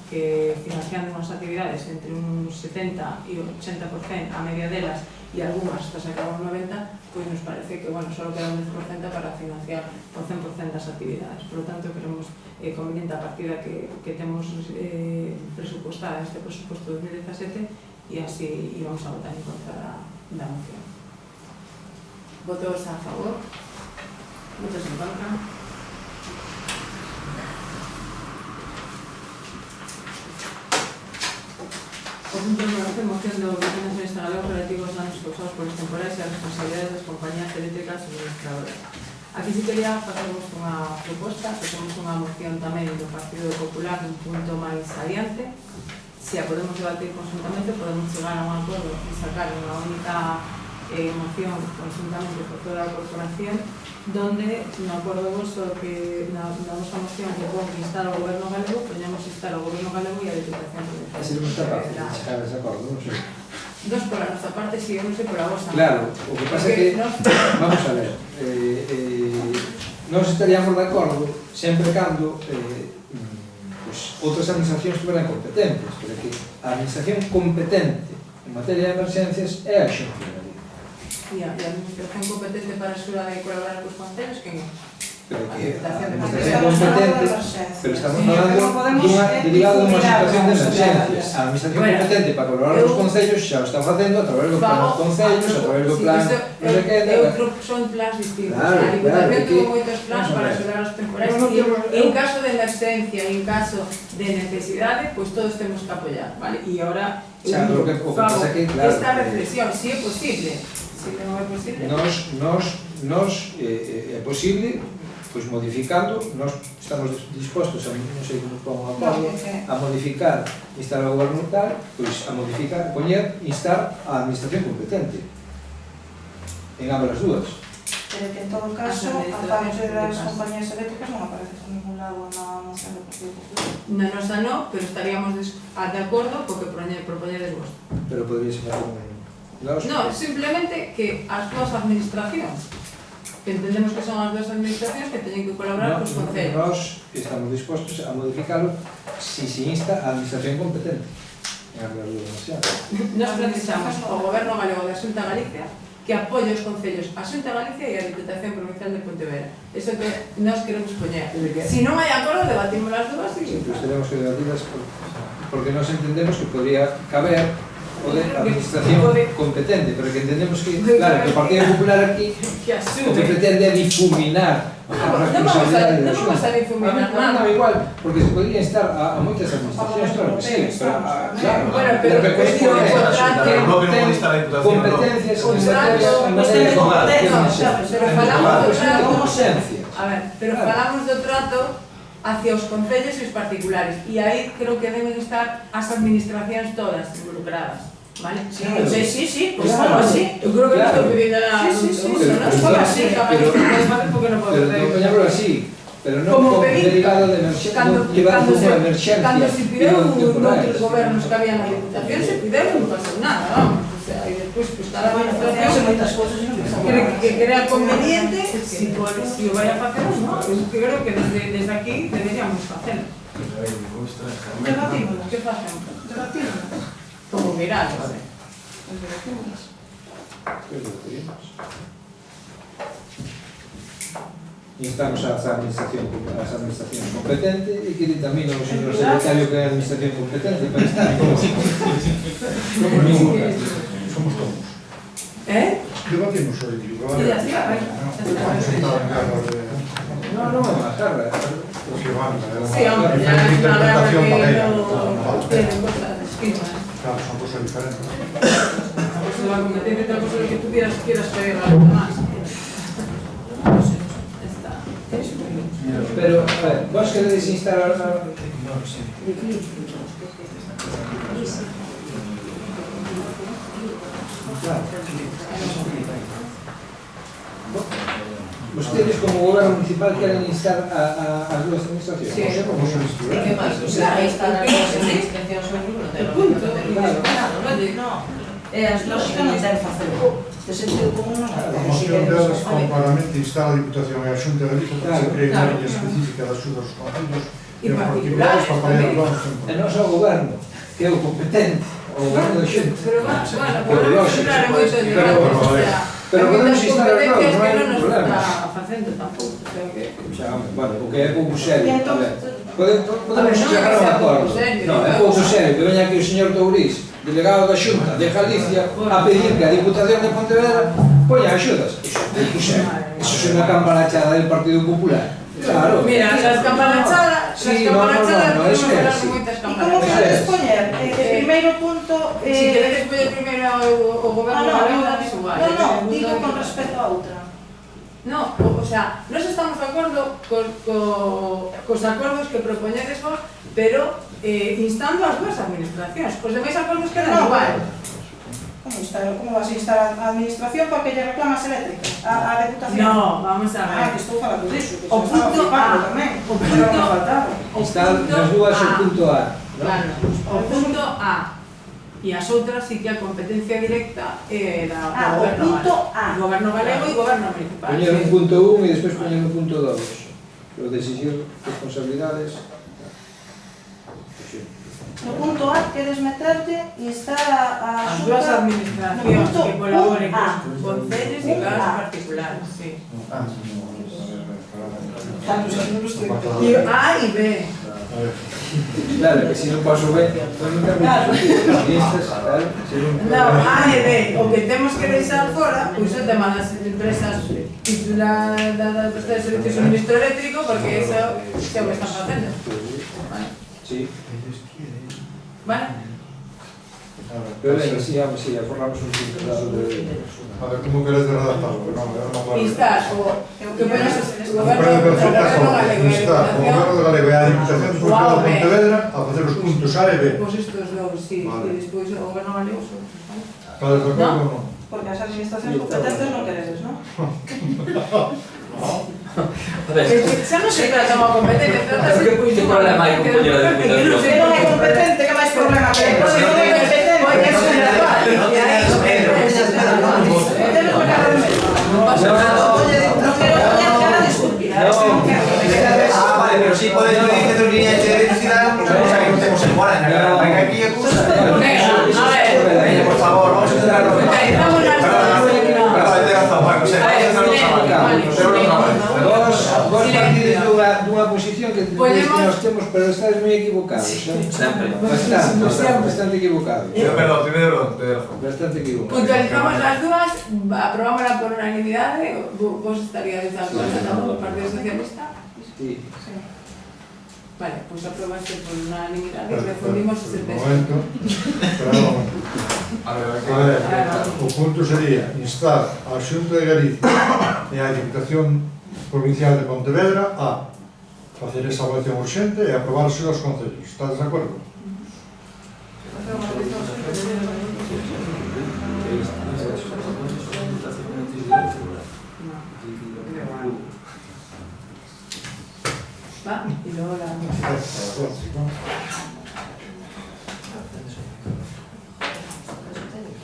que financiando unhas actividades entre un 70 e 80% a media delas e algunhas hasta se acaban 90, pois nos parece que só queda un 10% para financiar o 100% das actividades. Por lo tanto, queremos conveniente a partida que temos presupuestada este presupuesto 2017 e así íbamos a votar en contra da moción. Votos a favor? Votos en contra? O punto número 11, moción de obligaciones de instalador relativo aos danos causados por os temporais e as responsabilidades das compañías eléctricas suministradoras. Aquí sí quería facervos unha proposta, que temos unha moción tamén do Partido Popular un punto máis adiante. Se a podemos debatir conjuntamente, podemos chegar a un acordo e sacar unha única moción conjuntamente por toda a corporación, donde no acordo vosso que na nosa moción que pon instar ao Goberno galego, poñamos instar ao Goberno galego e a Diputación Provincial. Así non está fácil chegar a ese acordo, non sei. Dos por a nosa parte, si eu non sei por a vosa. Claro, o que pasa é que, vamos a ver, nós estaríamos de acordo sempre cando outras administracións estuveran competentes, pero que a administración competente en materia de emergencias é a Xunta de Galicia. E a administración competente para a xura de colaborar cos concellos, que Pero que a Administración administración competente, pero estamos falando derivado dunha situación de emergencias. A administración competente para colaborar cos concellos xa o está facendo a través do plan dos concellos, a través do plan non sei que. Son plans distintos. Claro, A Diputación claro, tuvo moitos plans para axudar aos temporais e en caso de emergencia e en caso de necesidade, pois todos temos que apoiar, vale? E agora O que pasa que, claro, esta reflexión, si é posible, si non é posible. Nos é posible, pois modificando, nós estamos dispostos a, non sei como pongo a acordo, a modificar, instar ao goberno tal, pois a modificar, poñer, instar a administración competente en ambas as dúas. Pero que en todo caso, a parte das compañías eléctricas non aparece por ningún lado na moción do Partido Popular. Na nosa non, pero estaríamos de acordo co que propoñedes vos. Pero podría ser un... No, simplemente que as dúas administracións, que entendemos que son as dúas administracións que teñen que colaborar cos concellos. Nós estamos dispostos a modificarlo si se insta a administración competente en ambas as dúas. Nos precisamos o Goberno Galego da Xunta Galicia que apoie os concellos, a Xunta Galicia e a Diputación Provincial de Pontevedra. Eso que nós queremos poñer. Si non hai acordo, debatimos as dúas e... Pues tenemos que debatirlas porque nos entendemos que podría caber o de administración competente, pero que entendemos que, claro, que o Partido Popular aquí o que pretende é difuminar a responsabilidade da Xunta. Non vamos a difuminar nada. Non, igual, porque se podría instar a moitas administracións, claro que sí, pero, claro, pero cuestión competencias en materia de pero falamos do trato, ausencia. a ver, pero falamos do trato hacia os concellos e os particulares e aí creo que deben estar as administracións todas involucradas. Vale? Sí, sí, pues claro, así. Eu creo que non estou pidiendo nada. Sí, non foi así, capaz que non facer porque non pode ser. Pero poñámoslo así, pero non como derivado de emerxencia, llevado unha emerxencia. Cando se pideron noutros gobernos que había na Diputación, se pideron, non pasou nada, vamos. O sea, e despois, pues, cada administración que crea conveniente, si o vai a facer, non? Eu creo que desde aquí deberíamos facelo. Debatímoslo. Que facemos? Debatímoslo. Como mirar, non sei. Instamos ás administracións competentes e que determina o señor secretario que é a administración competente para estar como ningún caso. Somos todos. Debatimos hoy. No, a jarra. Sí, hombre, ya es una guerra que no tiene cosas distintas. Claro, son cosas diferentes. Pues la competencia otra cosa es que tú quieras pedir algo más. Pero, a ver, vos queredes instar a... Claro. Ustedes como goberno municipal queren instar as dúas administracións? Sí. Non sei como son E estudiantes. que máis? O sea, aí está a administración sobre o El punto, As lógicas non deben facelo. De sentido común non A deben moción delas facelo. con claramente instar a Diputación e a Xunta de Galicia para que se cree unha Claro. línea específica das axudas aos concellos E e particulares particulares para paliar tamén. planos E temporales. non só o goberno, que é o competente, o goberno da xente. Pero bueno, Pero podemos lógico, entrar en se puede, moitos pero debates, bueno, o vale. sea, Pero hai podemos moitas instar a todos, competencias non que hai non nos problema. está facendo tampouco, o sea que... Xa, vale, o que é pouco serio, E a entón, ver. Podemos A ver, non é chegar que a un sea pouco acordo. serio, Non, é é pouco pouco- serio que veña aquí o señor Tourís, delegado da Xunta de Galicia, a pedir que a Diputación de Pontevedra poña axudas. Iso é pouco serio. Iso é unha campanachada del Partido Popular. Claro. Mira, las campanachadas, Sí, las no, campanachadas, no, es podemos que falar sí. de moitas E como campanachadas. podes poñer? Primeiro punto... Si queredes poñer primeiro o goberno galego, é igual. No, digo con respecto a outra. No, o sea, nos estamos de acordo cos acordos que propoñedes vos, pero instando as dúas administracións. Os demais acordos quedan No, igual. Como vas a instar a administración para que lle reclamas eléctricas? A Deputación? No, vamos a Ah, ver. que estou falando disso, que O se estaba punto flipando A. tamén. O Pero non punto faltaba. Está nas dúas o punto A. ¿no? Claro, o punto A. E as outras sí que a competencia directa é da Ah, o goberno punto galego. A. Goberno galego e goberno municipal. Poñer un sí. punto 1 e despois poñer un punto 2. Los decisión, responsabilidades. No punto A queres meterte e instar a As Xunta dúas no administracións punto que colaboren A. cos concellos e cas particulares, sí. E A e B. Claro, que si non paso ben, pues nunca me listas, claro, si non No, A e B. O que temos que deixar fora, pois o tema das empresas titular da prestación de servicios de suministro eléctrico, porque eso é o que están facendo. Sí, Vale? pero venga, sí, formamos un titulado de... A ver, como queres de redactarlo? No, era unha parte. Instar o que pones o goberno galego e a Instar o goberno Diputación, galego e a Diputación de Guau, ben. Pontevedra a facer os puntos A e B. pois estos dous, sí, Vale. e despois o goberno galego son outros, vale? Estades de acordo ou non? Porque as administracións competentes non queredes, non? A ver, Xa non se trata unha competencia, trata Pero que problema hai con poñer a Diputación? Se non é competente, que máis problema que hai? Se non é competente, Pois é un debate, e aí temos que acabar o medio. non pasa nada. Non quero poñer cara de estúpida. Ah, vale, pero sí podéis pedir que tu línea de electricidad, pues vamos a que no tenemos en bola, venga aquí y acusa. Venga, a ver. Venga, por favor, vamos a entrar a Organizamos las Perdón, tienes razón, Paco, se va a hacer los trabajos. Pero no Vos partides dunha posición que Ponemos- nos temos, pero estáis moi equivocados, sempre. Bastante equivocados. Perdón, primero, te razón. Bastante equivocados. Puntualizamos las dúas, aprobámosla por unanimidade, vos estaríades de acordo, ¿no? O Partido Socialista? Sí. Vale, pues aprobaste por unanimidade e refundimos ese Un texto. momento. Espera un momento. A ver, o punto sería instar a Xunta de Galicia e a Diputación Provincial de Pontevedra a facer esa evaluación urxente e aprobar os seus concellos. Estás de acordo? Va, y luego la...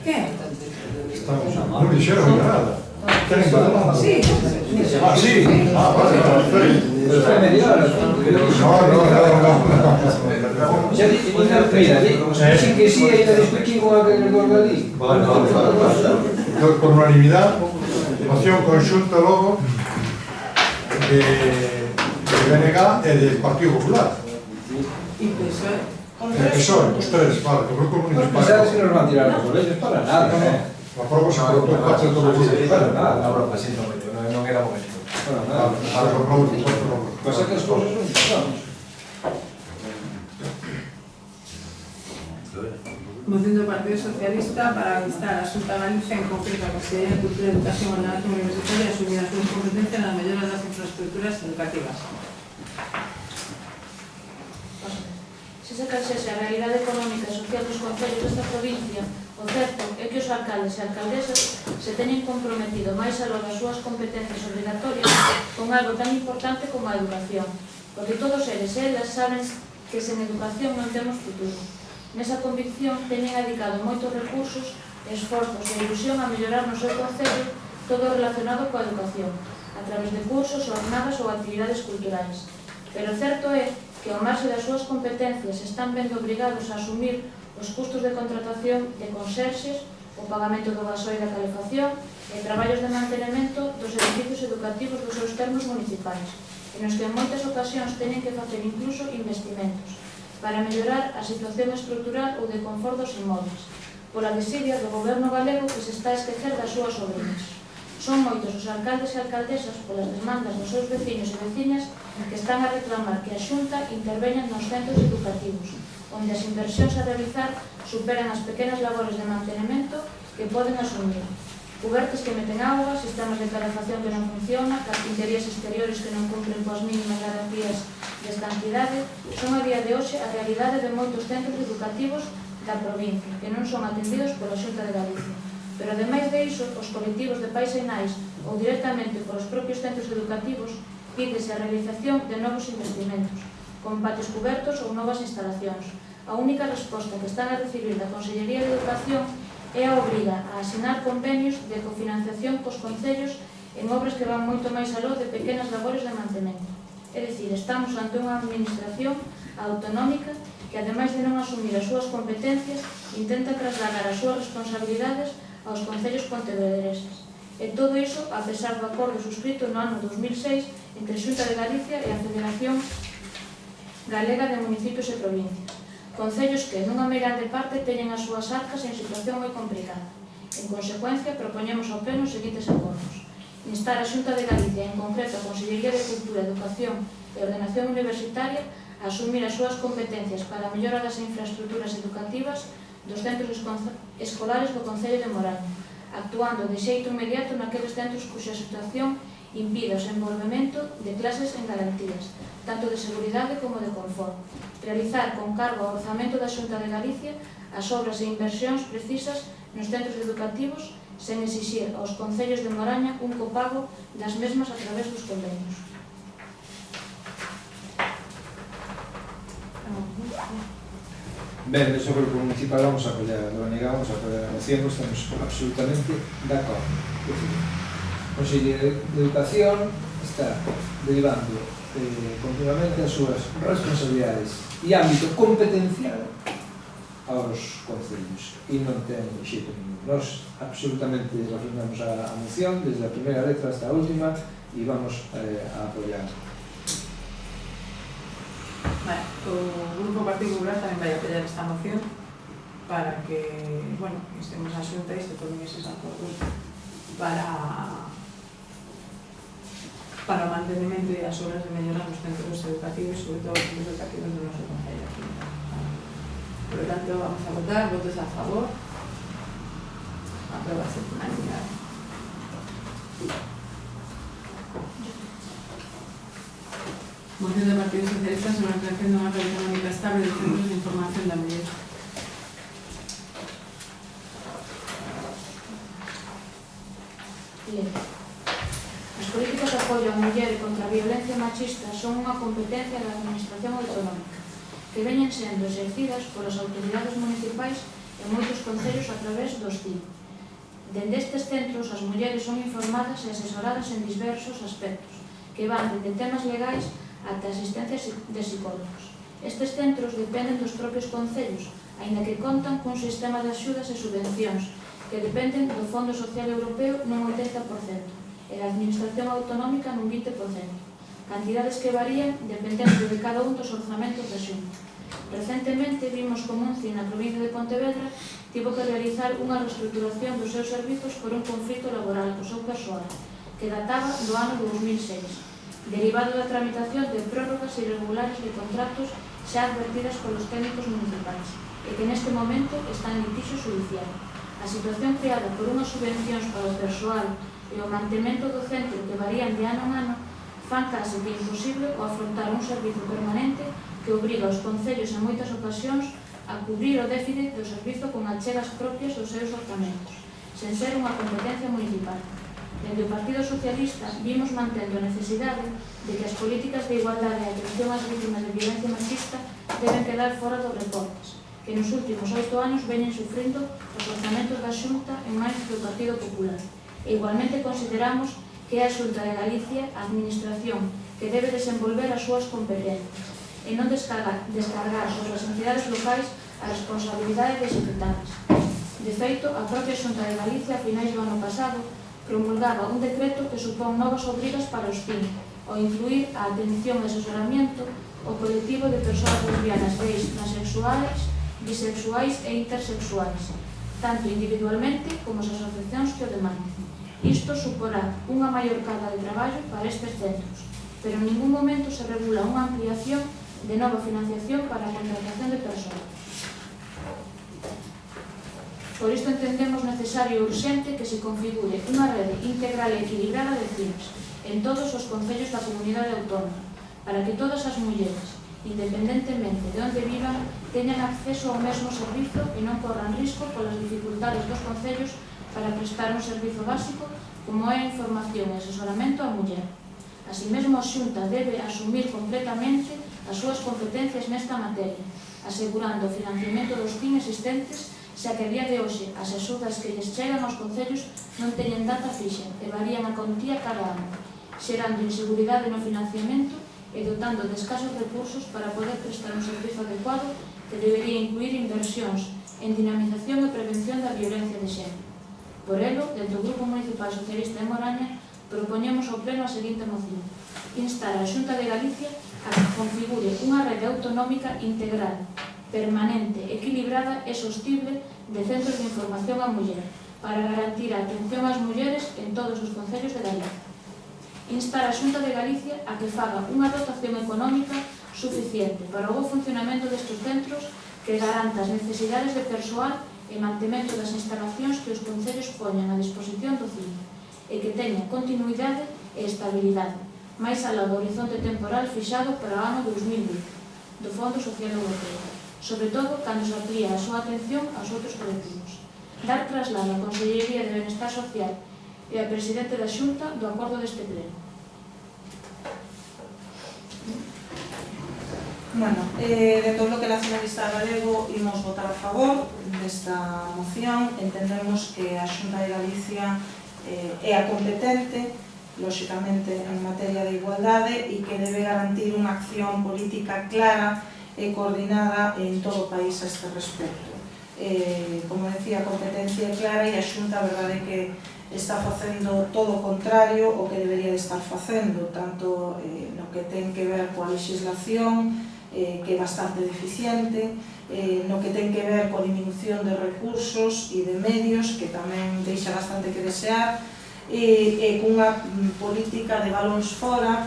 ¿Qué? Estamos moi lixeros de nada. Queren nada. Sí, Ah, sí. Ah, vale, vale. Pero foi media hora. No. Xa di, mira, sí que sí, ainda discutir con aqueles dos dali. Vale, vale. Por unanimidade, moción conxunta logo de BNG e del Partido Popular. y PSOE. E PSOE, os tres, vale, o Grupo Os Municipal. pensados que nos van tirar los colegios para nada, A prova se aprobou por parte de todos os grupos. Para nada. non era momento. Para nada. A ver, aprobou por parte do grupo. Pasa que as cousas son importantes. Moción do Partido Socialista para instar a Xunta de Galicia en concreto a Consellería de Cultura, Educación e Ordenación Universitaria a asumir as súas competencias nas melloras das infraestructuras educativas. Se se calxese a realidade económica e social dos concellos desta provincia, o O certo é que os alcaldes e alcaldesas se teñen comprometido máis aló das súas competencias obrigatorias con algo tan importante como a educación, porque todos eles e elas saben que sen educación non temos futuro. Nesa convicción teñen dedicado moitos recursos, esforzos e ilusión a mellorar no seu concello todo relacionado coa educación, a través de cursos, jornadas ou actividades culturais. Pero certo é que ao marxe das súas competencias están vendo obrigados a asumir os custos de contratación de conserxes, o pagamento do gasoil e da calefacción e traballos de mantenimento dos edificios educativos dos seus termos municipais, e nos que en moitas ocasións teñen que facer incluso investimentos para mellorar a situación estrutural ou de confort dos inmóveis, pola desidia do goberno galego que se está a esquecer das súas obrigas. Son moitos os alcaldes e alcaldesas polas demandas dos seus veciños e veciñas que están a reclamar que a Xunta interveña nos centros educativos, onde as inversións a realizar superan as pequenas labores de mantenimento que poden asumir. Cubertes que meten auga, sistemas de calefacción que non funciona, carpinterías exteriores que non cumplen coas mínimas garantías de estanquidade, son a día de hoxe a realidade de moitos centros educativos da provincia, que non son atendidos pola Xunta de Galicia. Pero, ademais de iso, os colectivos de pais e nais ou directamente polos propios centros educativos pídese a realización de novos investimentos, con patios cubertos ou novas instalacións. A única resposta que están a recibir da Consellería de Educación é a obriga a asinar convenios de cofinanciación cos concellos en obras que van moito máis aló de pequenas labores de mantemento. É dicir, estamos ante unha administración autonómica que, ademais de non asumir as súas competencias, intenta trasladar as súas responsabilidades aos concellos pontevedreses. E todo iso a pesar do acordo suscrito no ano 2006 entre a Xunta de Galicia e a Federación Galega de Municipios e Provincias. Concellos que, nunha meirande parte, teñen as súas arcas en situación moi complicada. En consecuencia, propoñemos ao Pleno os seguintes acordos. Instar a Xunta de Galicia, en concreto a Consellería de Cultura, Educación e Ordenación Universitaria, a asumir as súas competencias para a mellora das infraestructuras educativas dos centros escolares do Concello de Moraña, actuando de xeito inmediato naqueles centros cuxa situación impida o desenvolvemento de clases en garantías, tanto de seguridade como de confort. Realizar con cargo ao orzamento da Xunta de Galicia as obras e inversións precisas nos centros educativos sen exixir aos concellos de Moraña un copago das mesmas a través dos convenios. Ben, desde o Grupo Municipal vamos a apoiar, non negamos a apoiar a moción, estamos absolutamente de acordo. O Consello de Educación está derivando continuamente as súas responsabilidades e ámbito competencial aos concellos e non ten xeito ningún. Nos absolutamente refrendamos a moción desde a primeira letra hasta a última e vamos a apoiar. Vale, o Grupo Partido Popular tamén vai apoiar esta moción para que, bueno, estemos a Xunta e se tomen eses acordos para o mantenimento e as obras de mellora nos centros educativos, sobre todo os centros educativos do noso concello. Por lo tanto, vamos a votar, votos a favor, aprobación unanimidade. Moción do Partido Socialista sobre a creación dunha red económica estable de centros de información da muller. Bien. As políticas de apoio á muller e contra a violencia machista son unha competencia da Administración Autonómica que veñen sendo exercidas polas autoridades municipais e moitos concellos a través dos CIE. Dende estes centros, as mulleres son informadas e asesoradas en diversos aspectos, que van desde temas legais ata asistencia de psicólogos. Estes centros dependen dos propios concellos, aínda que contan cun sistema de axudas e subvencións que dependen do Fondo Social Europeo nun 80% e da Administración Autonómica nun 20%, cantidades que varían dependendo de cada un dos orzamentos da Xunta. Recentemente vimos como un CIE na provincia de Pontevedra tivo que realizar unha reestruturación dos seus servizos por un conflito laboral co seu persoal, que databa do ano 2006, derivado da tramitación de prórrogas irregulares de contratos xa advertidas polos técnicos municipais e que neste momento está en litixio judicial. A situación creada por unhas subvencións para o persoal e o mantemento do centro que varían de ano en ano fan case que imposible o afrontar un servizo permanente que obriga aos concellos en moitas ocasións a cubrir o déficit do servizo con achegas propias dos seus orzamentos, sen ser unha competencia municipal. Dende o Partido Socialista vimos mantendo a necesidade de que as políticas de igualdade e atención ás vítimas de violencia machista deben quedar fora dos recortes, que nos últimos 8 anos veñen sufrindo os orzamentos da Xunta en máis do Partido Popular. E igualmente consideramos que é a Xunta de Galicia a administración que debe desenvolver as súas competencias e non descargar sobre as entidades locais a responsabilidade de executadas. De feito, a propia Xunta de Galicia a finais do ano pasado promulgaba un decreto que supón novas obrigas para os PIN, ao incluir a atención e asesoramiento ao colectivo de persoas lesbianas, gays, transexuais, bisexuais e intersexuais, tanto individualmente como as asociacións que o demanden. Isto suporá unha maior carga de traballo para estes centros, pero en ningún momento se regula unha ampliación de nova financiación para a contratación de persoas. Por isto entendemos necesario e urxente que se configure unha rede integral e equilibrada de CIMs en todos os concellos da comunidade autónoma, para que todas as mulleres, independentemente de onde vivan, teñan acceso ao mesmo servizo e non corran risco polas dificultades dos concellos para prestar un servizo básico como é a información e asesoramento á muller. Así mesmo, a Xunta debe asumir completamente as súas competencias nesta materia, asegurando o financiamento dos PIN existentes, xa que a día de hoxe as axudas que lles chegan aos concellos non teñen data fixa e varían a contía cada ano, xerando inseguridade no financiamento e dotando de escasos recursos para poder prestar un servizo adecuado que debería incluir inversións en dinamización e prevención da violencia de xénero. Por elo, dentro do Grupo Municipal Socialista de Moraña, propoñemos ao Pleno a seguinte moción: instar a Xunta de Galicia a que configure unha rede autonómica integral, permanente, equilibrada e sostible de centros de información á muller, para garantir a atención ás mulleres en todos os concellos de Galicia. Instar a Xunta de Galicia a que faga unha dotación económica suficiente para o bo funcionamento destes centros que garanta as necesidades de persoal e mantemento das instalacións que os concellos poñan a disposición do CIM e que teña continuidade e estabilidade, máis alá do horizonte temporal fixado para o ano 2020 do Fondo Social Europeo, sobre todo cando se amplía a súa atención aos outros colectivos. Dar traslado á Consellería de Benestar Social e ao Presidente da Xunta do acordo deste pleno. Bueno, de todo lo que la Nacionalista Galego imos votar a favor desta moción. Entendemos que a Xunta de Galicia é a competente, lóxicamente, en materia de igualdade e que debe garantir unha acción política clara e coordinada en todo o país a este respecto. Como decía, competencia clara, e a Xunta, a verdade, que está facendo todo o contrario o que debería de estar facendo, tanto no que ten que ver coa legislación, que é bastante deficiente, no que ten que ver coa diminución de recursos e de medios, que tamén deixa bastante que desear, e cunha política de balóns fora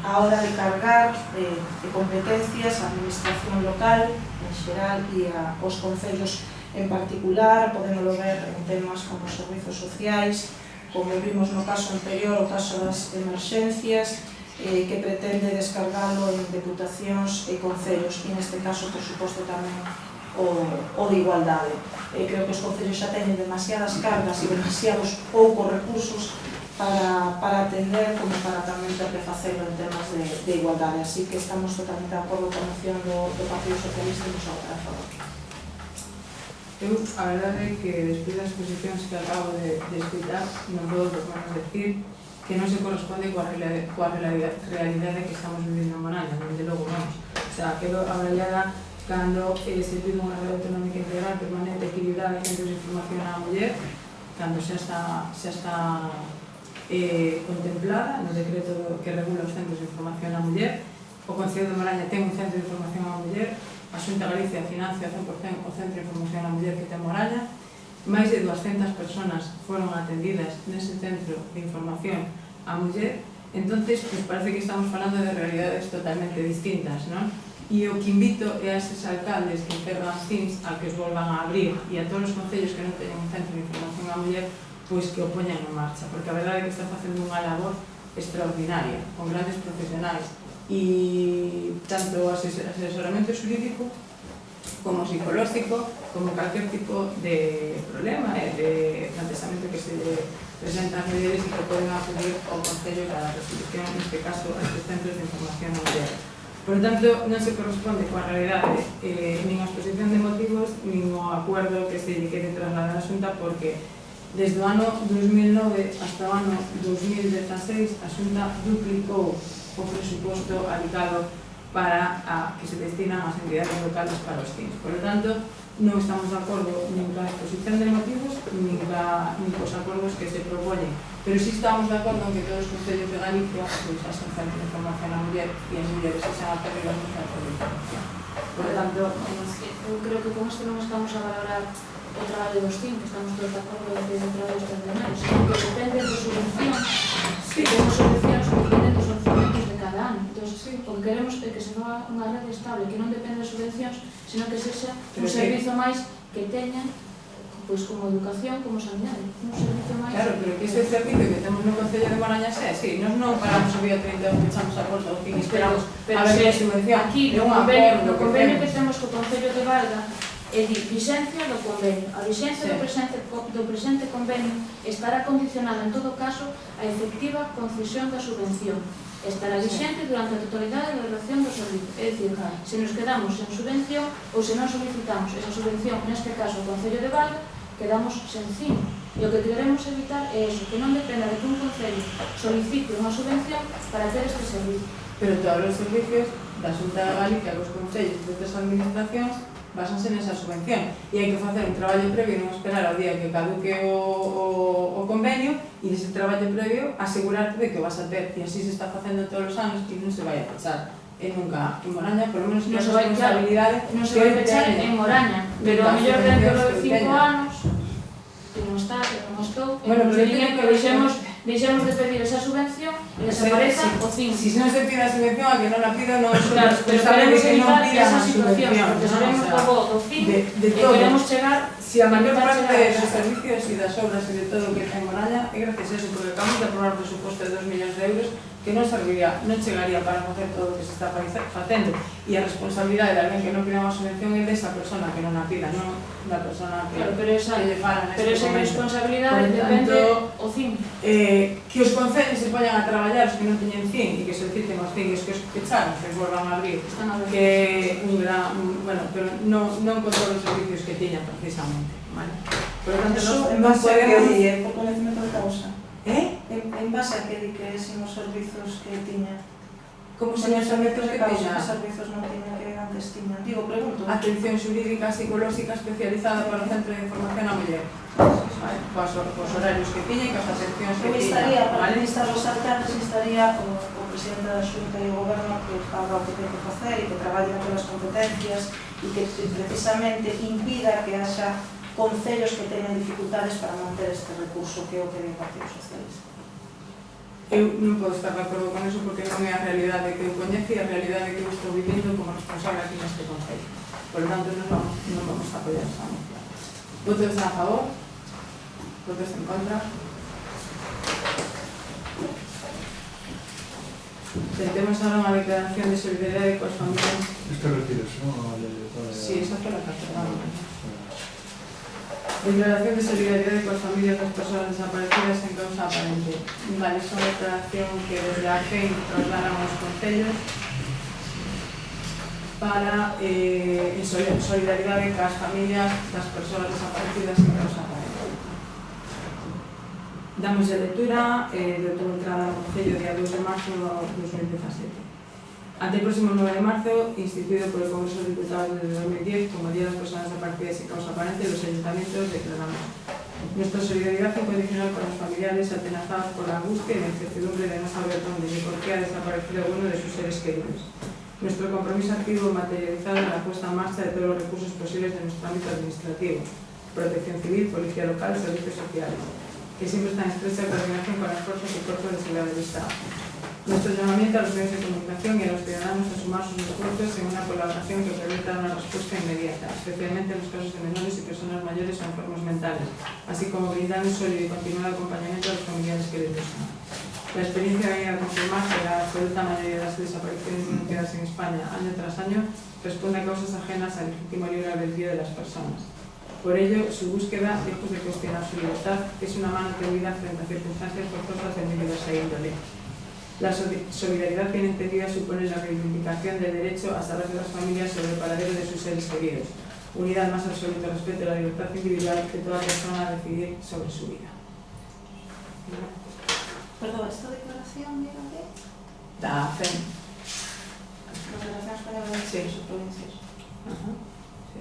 a hora de cargar de competencias á administración local en xeral e aos concellos en particular. Podémoslo ver en temas como os servizos sociais, como vimos no caso anterior, o caso das emerxencias, que pretende descargalo en deputacións e concellos, e neste caso, por suposto, tamén o de igualdade. Creo que os concellos xa teñen demasiadas cargas e demasiados poucos recursos para atender como para tamén ter que facelo en temas de igualdade. Así que estamos totalmente de acordo con a moción do Partido Socialista e nos a votar a favor. Eu, a verdade é que despois das exposicións que acabo de escutar, non podo por menos decir que non se corresponde coa realidade que estamos vivindo en Moraña, desde logo non. O sea, quedo abrallada cando se pide unha rede autonómica integral, permanente, equilibrada en centros de información á muller, cando xa está contemplada no decreto que regula os centros de información á muller. O Concello de Moraña ten un centro de información á muller, a Xunta de Galicia financia 100% o centro de información á muller que ten Moraña. Máis de 200 personas foron atendidas nese centro de información á muller. Entonces, pues parece que estamos falando de realidades totalmente distintas, non? E o que invito é a eses alcaldes que encerran CIMs a que os volvan a abrir, e a todos os concellos que non teñen un centro de información á muller, pois que o poñan en marcha, porque a verdade é que están facendo unha labor extraordinaria, con grandes profesionais, e tanto o asesoramento xurídico como psicolóxico, como cualquier tipo de problema de planteamiento que se presenta a medios e que poden acudir ao Concello para a resolución, neste caso, a estes centros de información mundial. Por tanto, non se corresponde coa realidade nin a exposición de motivos nin o acuerdo que se lle quere trasladar a Xunta, porque desde o ano 2009 hasta o ano 2016 a Xunta duplicou o presuposto aplicado para que se destinan as entidades locales para os fins. Por lo tanto, non estamos de acordo nin coa exposición de motivos nin cos acordos que se proponen, pero sí estamos de acordo en que todos os concellos de Galicia as centros de información a muller e as mulleres que sean aperridas nos centros de información. Por lo tanto, eu creo que con isto non estamos a valorar o traballo dos CIN, que estamos todos de acordo en que o traballo extraordinario, sino que depende de subvencións, que temos subvencións que dependen dos orzamentos de cada ano. Entón, o que queremos é que se faga unha rede estable, que non depende de subvencións, sino que sexa un servizo máis que teña, pois como educación, como sanidade, un servizo máis... Claro, pero que ese servicio que temos no Concello de Moraña xa, sí, nós non paramos o día 30 e echamos a porta ao fin, esperamos a ver a subvención. Aquí, no convenio que temos co Concello de Valga, é dicir, vixencia do convenio. A vixencia do presente convenio estará condicionada en todo caso a efectiva concesión da subvención. Estará vixente durante a totalidade da relación do servicio. É dicir, se nos quedamos sen subvención ou se non solicitamos esa subvención, neste caso o Concello de Valga, quedamos sen CIN. E o que queremos evitar é eso, que non dependa de que un Concello solicite unha subvención para ter este servicio. Pero todos os servicios da Xunta de Galicia, os concellos e outras administracións basanse nesa subvención e hai que facer un traballo previo, non esperar ao día que caduque o convenio e nese traballo previo asegurarte de que o vas a ter, e así se está facendo todos os anos e non se vai a pechar nunca en Moraña, por lo menos non se vai pechar en Moraña, pero a mellor dentro de 5 anos que non está, que non estou, que deixemos de pedir esa subvención e desapareza o CIN. Si non se pide a subvención, a que non la pida non son responsables de que non pidan a subvención, porque sabemos que o voto CIN e queremos chegar. Si a maior parte dos servicios e das obras e de todo o que ten Moraña é gracias a eso, porque acabamos de aprobar un presuposto de 2 millóns de euros que non serviría, non chegaría para facer todo o que se está facendo, e a responsabilidade de alguén que non pida unha subvención é desa persona que non a pida, non da persona que lle para neste momento. Pero esa responsabilidade depende o CIN. Que os concellos se poñan a traballar os que non teñen CIN e que soliciten os CIN e os que os pecharon, que volvan a abrir, que un gran, bueno, pero non con todos os servicios que tiñan precisamente. Vale. Por lo tanto, en base a que di, por conocimiento de causa. En base a que di que sin os servizos que tiña. Como se os servizos que tiña? Que servizos non tiña que antes tiña? Digo, pregunto. Atención xurídica, psicolóxica especializada para o Centro de Información a Muller. Vale, cos horarios que tiña e cos atencións que tiña. Para instar os alcaldes, estaría o presidente da Xunta e o Goberno que faga o que ten que facer e que traballe nas competencias e que precisamente impida que haxa concellos que teñan dificultades para manter este recurso que é o que ven o Partido Socialista. Eu non podo estar de acordo con eso porque non é a realidade que eu coñezo e a realidade que eu estou vivindo como responsable aquí neste concello. Por lo tanto, non vamos a apoiar esa moción. Votos a favor? Votos en contra? Tentemos ahora unha declaración de solidaridade coas familias. Isto retires, non? Sí, esa foi a que acordamos. Declaración de solidaridade coas familias das persoas desaparecidas en causa aparente. Vale, esa declaración que desde a FEI trasladan aos concellos para en solidaridade coas familias das persoas desaparecidas en causa aparente. Damos de lectura de outra entrada no Concello día 2 de marzo de 2017. Ante el próximo 9 de marzo, instituido por el Congreso de Diputados desde 2010 como Día de las Personas Desaparecidas y Causa Aparente, los ayuntamientos declaramos nuestra solidaridad incondicional con los familiares atenazados por la angustia y la incertidumbre de no saber dónde ni por qué ha desaparecido alguno de sus seres queridos. Nuestro compromiso activo materializado en la puesta en marcha de todos los recursos posibles de nuestro ámbito administrativo, protección civil, policía local, servicios sociales, que siempre están en estrecha coordinación con las fuerzas y cuerpos de seguridad del Estado. Nuestro llamamiento a los medios de comunicación y a los ciudadanos a sumar sus esfuerzos en una colaboración que permita una respuesta inmediata, especialmente en los casos de menores y personas mayores o enfermos mentales, así como brindar un sólido y continuado acompañamiento a los familiares que les buscan. La experiencia venía a confirmar que la absoluta mayoría de las desapariciones denunciadas en España año tras año responde a causas ajenas al legítimo libre albedrío de las personas. Por ello, su búsqueda, lejos de cuestionar su libertad, es una mano tendida frente a circunstancias forzosas de muy diversa índole. La solidaridad bien entendida supone la reivindicación del derecho a saber de las familias sobre el paradero de sus seres queridos, unida al más absoluto respeto a la libertad individual de toda persona a decidir sobre su vida. Perdón, esta declaración viene de Da FEM. la Federación Española de Municipios y Provincias. Ajá. Sí.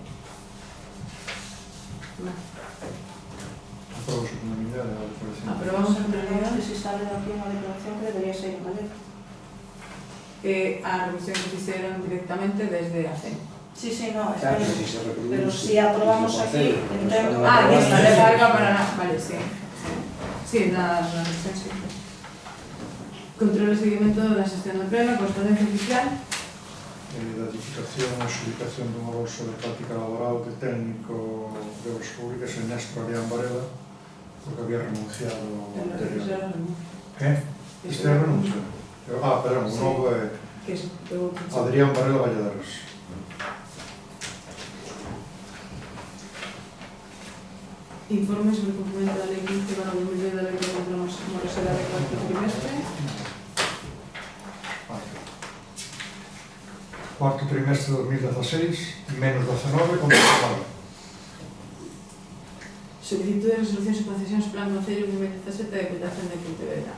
Aprobamos por unanimidad a declaración. Aprobamos en Entendemos realidad que si sale aquí unha declaración que debería ser en galego. a revisión que hicieron directamente desde a FEM. Sí, sí, no, es Claro, que... si se reproduce, Pero si aprobamos aquí, entendo... Ah, esta de carga para la... Vale, sí. Sí, la revisión sí. Control y seguimiento da xestión do pleno, correspondencia oficial. Da edificación e xubicación dunha bolsa de práctica laboral de técnico de obras públicas en Néstor Arián Varela, porque había renunciado anterior. Este é a renuncia? Perdón, o novo é Que es Adrián Varela Valladares. Informe sobre el cumplimiento de la Ley 15/2010 de la Ley de Morosera de cuarto trimestre. Cuarto trimestre de 2016, menos 19, confirmado. Solicitud de resolución y concesión Plan Concello 2017 de Diputación de Pontevedra.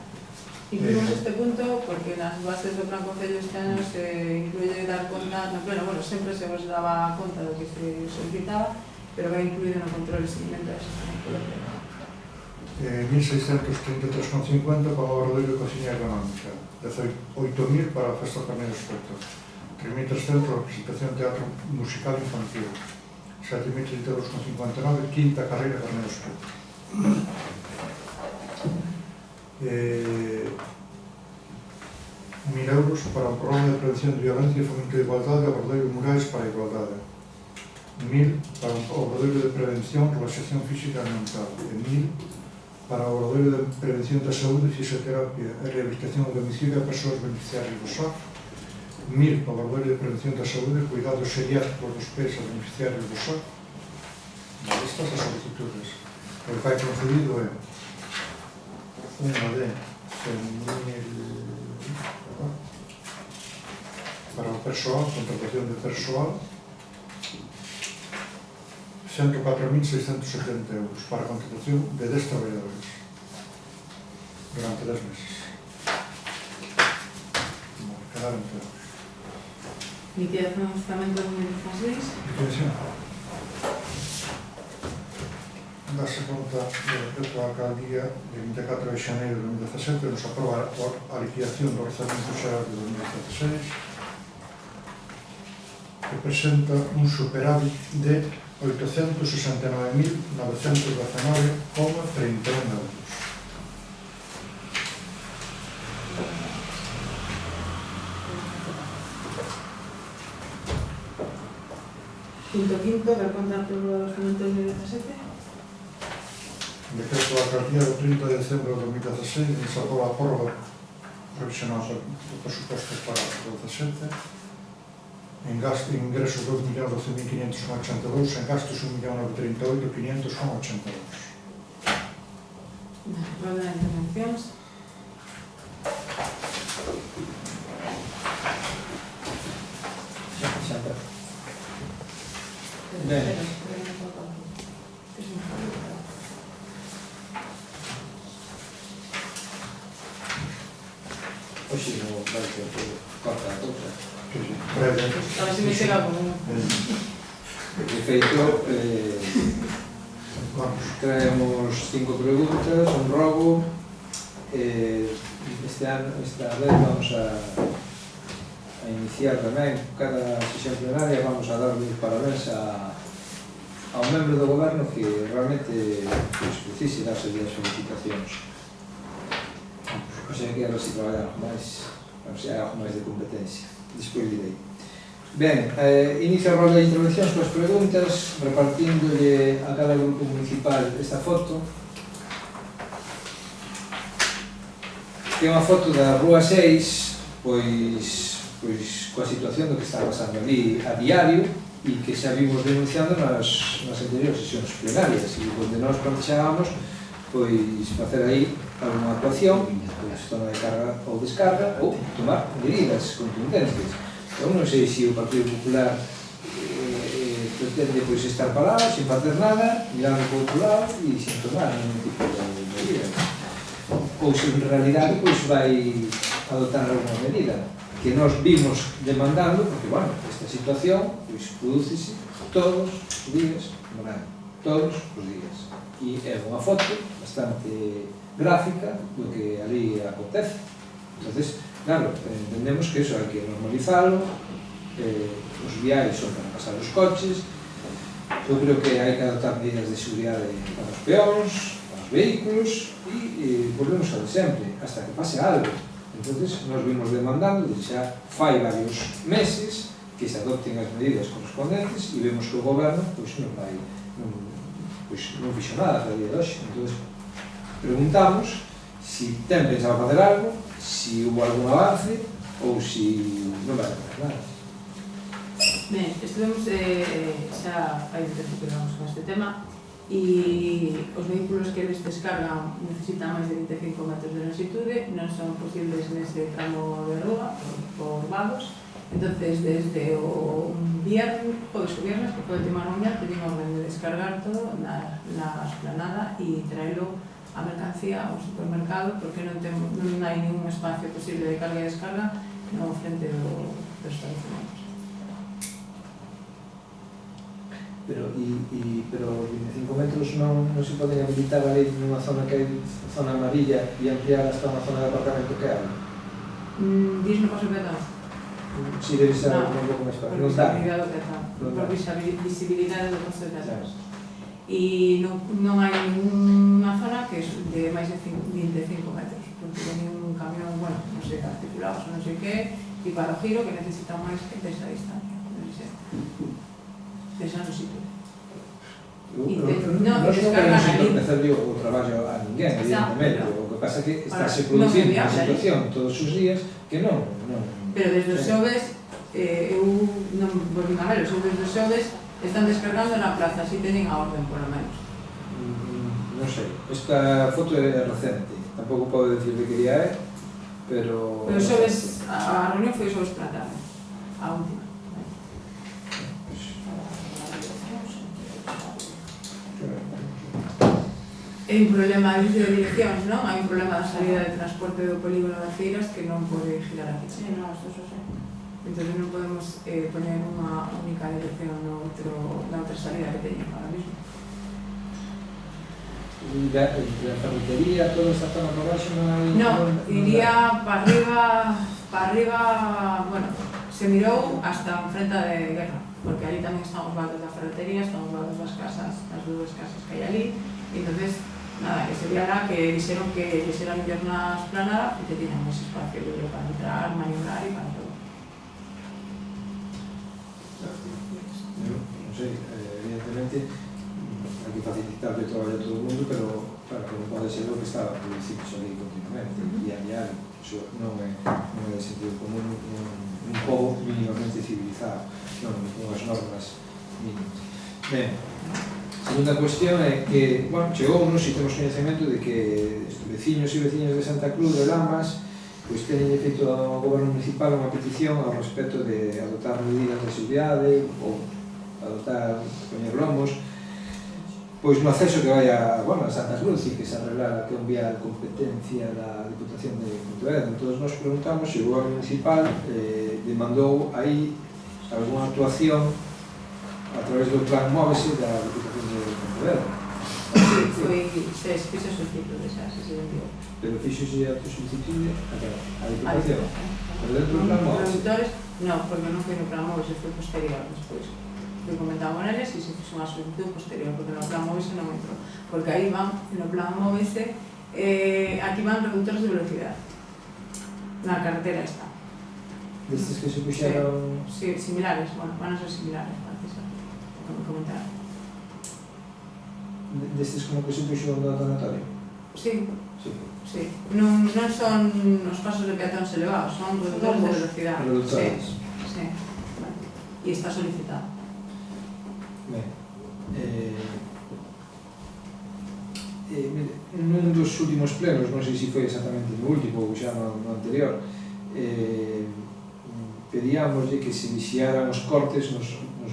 Incluimos este punto porque en las bases del Plan Concello este año se incluye dar cuenta, no, bueno, siempre se os daba cuenta de lo que se solicitaba, pero va incluido en el control y seguimiento de la gestión pública. 1.633,50 para o obradoiro de cociña económica, 18.000 para a festa do Carneiro Espeto, 3.300 para a representación de teatro musical infantil, 7.030,59 quinta carreira Carneiro Espeto. 1.000 euros para o programa de prevención de violencia e fomento de igualdade e obradoiro Murais para a igualdade, 1.000 para o obradoiro de prevención, relaxación física e mental, e 1.000 para o obradoiro de prevención da saúde, fisioterapia e rehabilitación a domicilio a persoas beneficiarias do SAF, 1.000 para o obradoiro de prevención da saúde, cuidados geriátricos dos pés a beneficiarios do SAF. Estas as solicitudes. O que hai concedido é unha de 100.000 para o persoal, contratación de persoal, 104.670 euros para a contratación de 10 traballadores durante 10 meses. Quedaron todos. Liquidación de orzamento 2016. Liquidación. Dase conta do decreto da alcaldía de 24 de xaneiro de 2017, nos aproba a liquidación do orzamento xeral de 2016, que presenta un superávit de 869.919,31 euros. Punto quinto, ver contra el prórroga de orzamento 2017. Decreto da alcaldía do 30 de dezembro de 2016, nos aproba a prórroga provisional do presuposto para o 2017, en ingresos 2.012.582, en gastos 1.938.582. Orden de intervencións. Ben, hoxe non vai ser corta a cousa. Breve. A ver si me chega como... De feito, Vamos. traemos 5 preguntas, un robo. Este ano, esta vez vamos a iniciar tamén cada sesión plenaria, vamos a dar os parabéns ao membro do goberno que realmente precise darse as felicitacións. O sea, que a ver se traballamos máis, a ver se hai algo máis de competencia. Despois direi. Ben, inicio a rolda de intervencións coas preguntas, repartíndolle a cada grupo municipal esta foto. que é unha foto da Rúa 6, pois coa situación do que está pasando ali a diario e que xa vimos denunciando nas anteriores sesións plenarias e onde nós planteábamos pois facer aí alguna actuación, pois zona de carga ou descarga ou tomar medidas contundentes. Eu non sei se o Partido Popular pretende pois estar parado, sin facer nada, mirando por outro lado e sin tomar ningún tipo de medidas. Ou se en realidade pois vai adoptar alguna medida que nós vimos demandando, porque, bueno, esta situación pois prodúcese todos os días no ano, todos os días. E é unha foto bastante gráfica do que ali acontece. Entonces, claro, entendemos que eso hai que normalizarlo, os viais son para pasar os coches, eu creo que hai que adoptar medidas de seguridade para os peóns, para os vehículos e volvemos ao de sempre, hasta que pase algo. Entonces, nos vimos demandando, xa fai varios meses, que se adopten as medidas correspondentes e vemos que o goberno pois, non fixo nada a día de hoxe. Entonces, preguntamos se ten pensado facer algo, se hubo algún avance ou se non vai facer nada. Ben, estuvemos xa hai un tempo que vamos con este tema e os vehículos que eles descargan necesitan máis de 25 metros de longitude, non son posibles nese tramo de rúa por vagos. Entonces, desde o viernes, que foi o última reunión, pedimos orden de descargar todo na esplanada e traelo a mercancía ao supermercado porque non hai ningún espacio posible de carga e descarga no frente dos estabelecimentos. Pero 25 metros non se poden habilitar ali nunha zona que hai zona amarilla e ampliar hasta unha zona de aparcamento que hai? Dis no paso peatón? Si debe ser un pouco máis para non dar. Por visibilidade do paso peatón. E non hai ninguna zona que é de máis de 25 metros, porque ten un camión, bueno, non sei, articulados, non sei que, e para o giro que necesita máis que desa distancia. Esa non sitio. Non queremos entorpecerle o traballo a ninguén, evidentemente. O que pasa é que estáse producindo unha situación todos os días que non... Pero desde os xoves, eu non volví a ver, os xoves están descargando na plaza, así teñen a orden, por lo menos. Non sei, esta foto é recente, tampouco podo decir de que día é, pero... Pero os xoves, a reunión foi os xoves para tarde, a última. Hai un problema de direccións, non? Hai un problema da salida de transporte do polígono das Feiras que non pode girar aquí. Sí, non, isto xa sei. Entón non podemos poñer unha única dirección na outra salida que teñen ahora mismo. E a ferretería, toda esta zona por baixo non hai... Non, iría para arriba, bueno, se mirou hasta a enfrenta de Guerra, porque ali tamén están os vados da ferretería, están os vados das casas, as dúas casas que hai ali, e entonces nada, que se viera que dixeron que lles era mellor na esplanada porque tiñan máis espacio libre para entrar, maniobrar e para todo. Non sei, evidentemente hai que facilitar o traballo a todo o mundo, pero claro que non pode ser o que está producindo ali continuamente, día a diario. Iso non é de sentido común un pobo mínimamente civilizado, non unhas normas mínimas. Ben, segunda cuestión é que, bueno, chegounos e temos conhecemento de que os veciños e veciñas de Santa Cruz de Lamas pois teñen feito ao goberno municipal unha petición ao respecto de adoptar medidas de seguridade ou adoptar, poñer lomos pois no acceso que vai a Santa Cruz e que se arreglara que é un vial de competencia da Diputación de Pontevedra. Entón nos preguntamos se o goberno municipal demandou aí algunha actuación a través do plan Móvese da Diputación de Pontevedra. Fixo solicitude xa, se enviou. Pero fixose a solicitude a Diputación? Pero dentro do plan Móvese? Non, porque non foi no plan Móvese, foi posterior despois. Foi comentado con eles e se fixo unha solicitud posterior, porque no plan Móvese non entrou. Porque aí van, no plan Móvese, aquí van reductores de velocidade. Na carretera está. Destes que se puxeron... Sí, similares, bueno, van a ser similares, parece ser. Como comentaron. Destes como que se puxo no donatorio? Sí, Sí. sí. Non son os pasos de peatóns elevados, son reductores de velocidade. Reductores. Sí. E está solicitado. Ben, nun dos últimos plenos, non sei se foi exactamente no último ou xa no anterior, pedíamoslle que se vixiaran os cortes nos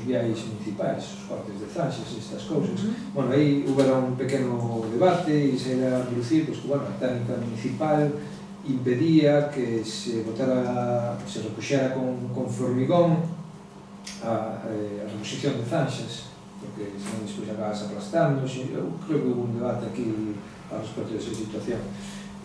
viais municipais, os cortes de zanxas e estas cousas. Bueno, aí houbera un pequeno debate e se era a reducir, pois que, bueno, a técnica municipal impedía que se repuxera con formigón a reposición de zanxas, porque senón despois acabas aplastando. Eu creo que houve un debate aquí ao respecto desa situación,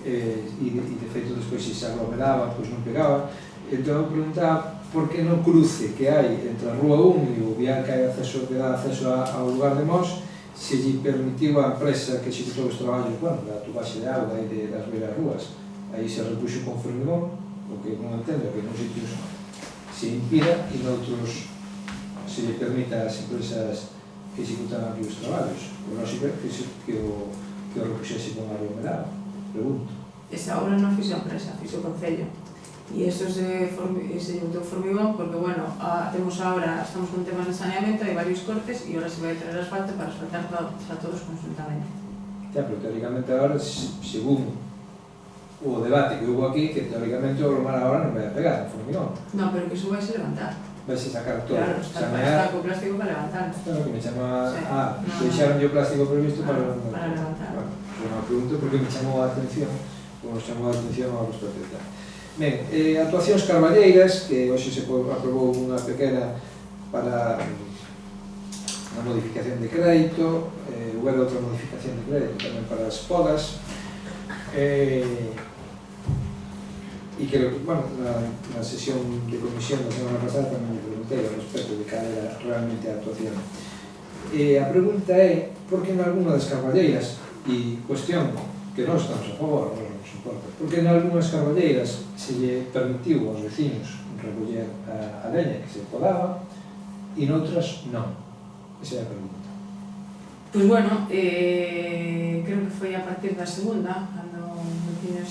e de feito despois se aglomeraba, pois non pegaba. Entón eu preguntaba por que no cruce que hai entre a Rúa 1 e o vial que dá acceso ao lugar de Mos, se lle permitiu a empresa que executou os traballos, bueno, da tubaxe de auga e das beiras rúas, aí se repuxo con formigón, o que non entendo que non sitios se impida e noutros se lle permita ás empresas que executan aquí os traballos. O lógico é que o repuxese con aglomerado. Pregunto. Esa obra non fixo a empresa, fixo o Concello. E eso se botou formigón porque, bueno, temos agora, estamos con temas de saneamento, hai varios cortes e ahora se vai traer asfalto para asfaltar a todos conjuntamente. Pero teóricamente agora, según o debate que houve aquí, que teóricamente o Romar agora non vai a pegar o formigón. Non, pero que iso vai se levantar. Vai se sacar todo. Claro, está co plástico para levantar. Claro, que me chama... Sí. Deixaron o plástico previsto para levantar. Bueno, unha pregunta porque me chamou a atención, como nos chamou a atención ao respecto de tal. Ben, actuacións carballeiras, que hoxe se aprobou unha pequena para a modificación de crédito, houve outra modificación de crédito tamén para as podas, e creo que, bueno, na sesión de comisión da semana pasada tamén me preguntei ao respecto de cal era realmente a actuación. A pregunta é, por que en alguna das carballeiras, e cuestión que non estamos a favor, non nos importa, porque en algunhas carballeiras se lle permitiu aos veciños recoller a leña que se podaba e noutras non? Esa é a pregunta. Pois bueno, creo que foi a partir da segunda, cando os veciños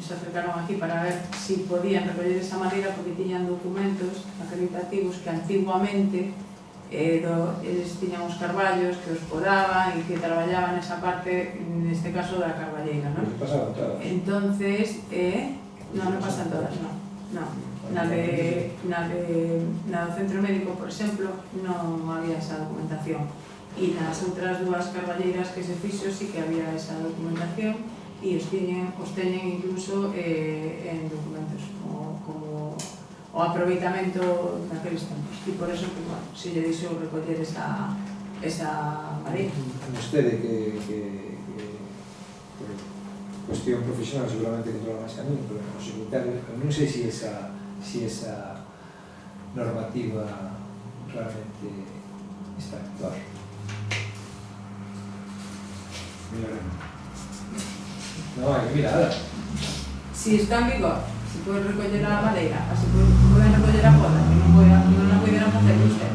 se acercaron aquí para ver si podían recoller esa madeira porque tiñan documentos acreditativos que antiguamente eles tiñan os carballos que os podaban e que traballaban esa parte, neste caso da carballeira, non? Pasaban todas. Entonces, non pasan todas, non. Na do centro médico, por exemplo, non había esa documentación. E nas outras dúas carballeiras que se fixo sí que había esa documentación e os teñen incluso en documentos como o aproveitamento naqueles tempos. E por eso, pues, bueno, se lle dixo recoller esa madeira. Vostede que por cuestión profesional seguramente controla máis camino, pero no secretario, non sei se esa normativa realmente está a actuar. Non hai que mirada. Si está en vigor, se pode recoller a madeira, se pode recoller a poda, que non a poderán facer usted.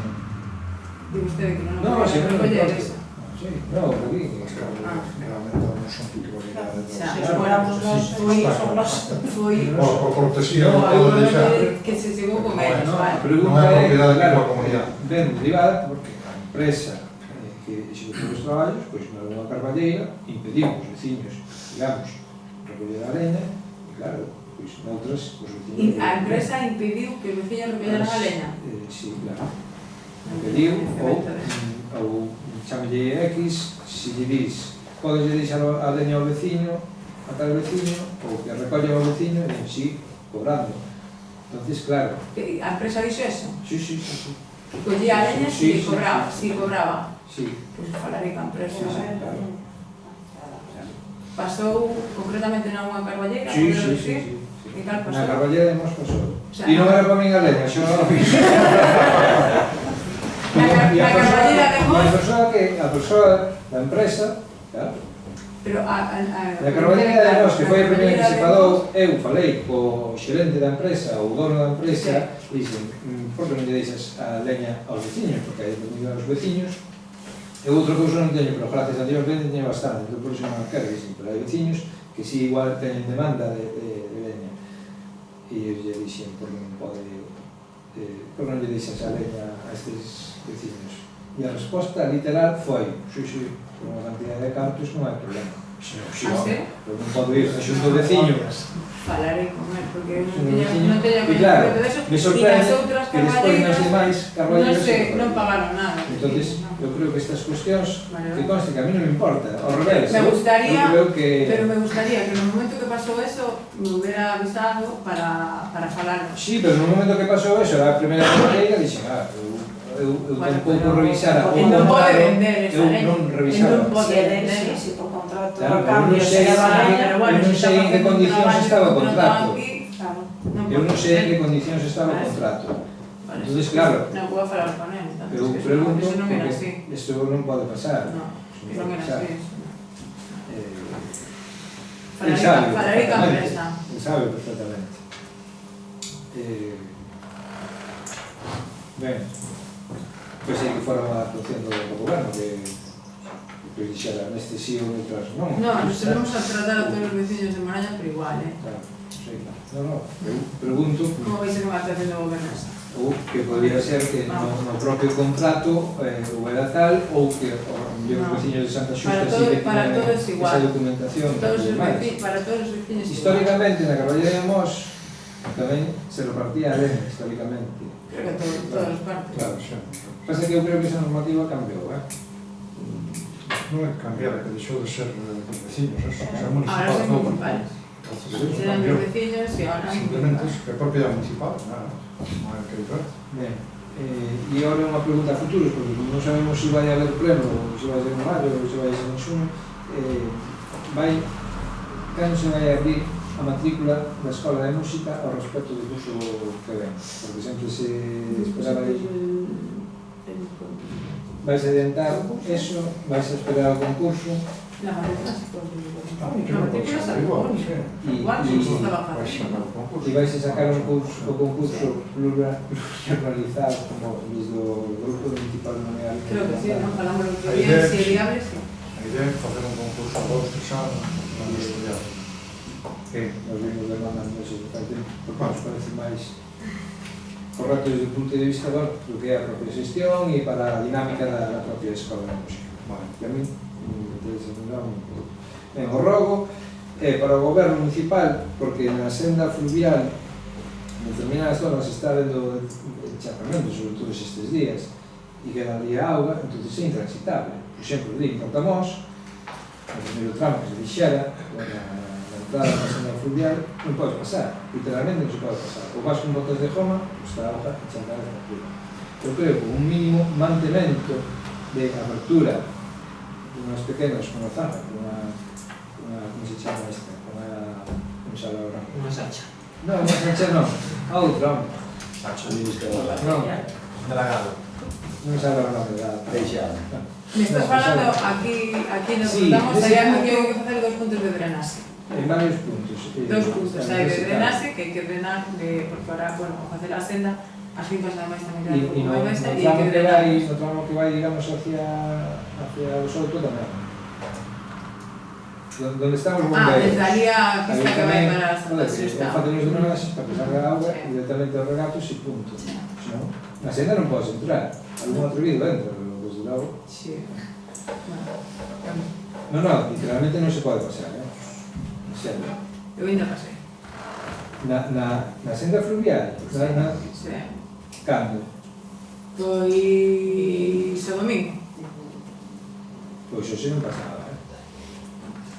Digo usted que non a poderán recoller esa. Sí, no, aquí realmente non son titularidades. Se fuéramos nos, foi... Por cortesía, No, non podo deixar. que se chegou con eles, a vale. pregunta Non é propiedade claro, da comunidade. ben derivada porque a empresa que executou os traballos, pois nalgúna carballeira impediu os veciños, digamos, recoller a leña e claro, pois noutras os veciños... A empresa impediu que os veciños recolleran a leña? Sí, claro. Impediu ou chamelle X, se lle dis podes deixar a leña ao veciño, a tal veciño, ou que recolle ao veciño e si cobrando. Entonces, claro. A empresa dixo eso? Sí. Collía a leña si cobraba. Sí. Pois falarei ca empresa. Claro. Pasou concretamente na unha carballeira? Sí. E cal pasou? Na carballeira de Mos pasou. sea, E non era para min a leña, xa non o fiz. Na carballeira de Mos... A persoa da empresa, claro. Pero Na carballeira de Mos, que foi a primeira que se falou, eu falei co xerente da empresa, ou dono da empresa, e dixen, por que non lle deixas a leña aos veciños? Porque hai determinados veciños E outra cousa non teño, pero gracias a Dios ben teño bastante, entón por iso non quero, pero hai veciños que si igual teñen demanda de leña. E eu lle dixen, por non pode, por non lle deixas a leña a estes veciños. E a resposta literal foi, sí, con unha cantidad de cartos non hai problema. sí? Pero non podo ir a xunto de veciños. Falarei con él, porque Sí, non teña e claro, conocimiento de eso. me E sorprende as outras que despois nos demais carballeiras non pagaron nada. Entonces, eu creo que estas cuestións Vale, que vale. conste que a mí non me importa, ao revés. Me gustaría, eu creo que pero me gustaría que no momento que pasó eso me hubiera avisado para falar. sí, pero no momento que pasou eso, a primeira carballeira dixen, eu Bueno, tampouco pero- revisara porque o non pode contrato, vender esa eu leña. non revisaba. Non pode Si é vender. si por contrato Claro, a pero cambio non se sei, leva a leña, Pero bueno, eu non se está sei en que facendo un condicións traballo estaba o contratado contrato. aquí, claro, non Eu non pode sei en que vender. condicións estaba o Vale. contrato. Vale, Entonces, sí, claro, non puedo falar con él, entonces, eu que pregunto, eso non era así. porque isto non pode pasar. No, Isto non era pasar. así. Eso. Él sabe Falarei ca perfectamente. empresa. Él sabe perfectamente. Ben, pois hai que fora unha actuación do goberno que dixera neste sí ou noutras non. No, nos tenemos a tratar a todos os vecinos de Moraña por igual, Claro, sí, no, eu pregunto Como vais a que me está haciendo goberno esa? ou que podría ser que no propio contrato houbera tal ou que os veciños de Santa Xusta sí que para tiñan todos igual. esa documentación Todos e os demais. vecinos, para todos os vecinos igual. Históricamente na Carballera de Mos tamén se repartía a leña históricamente. Creo que todas as partes. Claro, xa. Pasa que eu creo que esa normativa cambiou, Non é cambiar, é que deixou de ser dos vecinos, eso, é Ahora municipal son todo. municipales. Entonces, eso Serán cambiou. dos vecinos e ahora Simplemente es que é propiedade municipal, nada, non hai que ver. Ben, e agora unha pregunta a futuro, porque non sabemos se vai haber pleno, ou se vai ser en maio, ou se vai ser en xuno, cando se vai abrir a matrícula da Escola de Música ao respecto do curso que ven, porque sempre se esperaba aí. Vais a adiantar eso, vais a esperar o concurso La matrícula se puede Ah, La que non pode matrícula ser se igual, pone. sí. Igual, Y- se estaba Vai fácil. sacar o concurso. e vais a sacar o concurso pluralizado como desde o grupo municipal de Manuel. Creo que sí, ¿no? Falamos lo que Ahí bien, ves. si es viable, sí. A idea é facer un concurso a 2-3 anos, non é estudiar. Que nos vimos demandando eso, porque nos parece máis correcto desde o punto de vista do que é a propia xestión e para a dinámica da propia escola de música. Vale. Que a mí me interesa un ben, o rogo para o goberno municipal, porque na senda fluvial en determinadas zonas está vendo enchapamento, sobre todo estes días, e que ali a auga, entón é intransitable. Por exemplo, digo, Portamos, o primeiro tramo que se dixera, na entrada da senda fluvial, non podes pasar, literalmente non se pode pasar. Ou vas con botas de goma, está a auga enchantada de factura. Eu creo que un mínimo mantemento de abertura unhas pequenas, como zona, como se chama esta, como se chama ahora? Unha sacha. Non, unha sancha non, a outra, home. Non, Dragado. non me sabe o nome da Deixado. Me estás falando aquí nos Sí, juntamos, ese allá punto- que hai que facer 2 puntos de drenaje. En varios puntos. 2 puntos, hai de drenaje, que hai que drenar, porque ahora, bueno, ao facer a senda, as fincas ademais tamén E quedan no como máis e hai tramo que que drenar. vai, no tramo que vai, digamos, hacia o Souto tamén. Donde estamos os bombeiros. Desde ali a pista que vai para Santa Xusta. Xusta. Facen os drenaxes para que salga a auga Sí. directamente aos regatos e punto. Senón, na senda non podes entrar. Algún atrevido entra, pero desde logo. Sí. No, literalmente non se pode pasar, En serio. Eu ainda pasei. Na senda fluvial, Sí. cando? Pois o domingo. Pois hoxe non pasaba,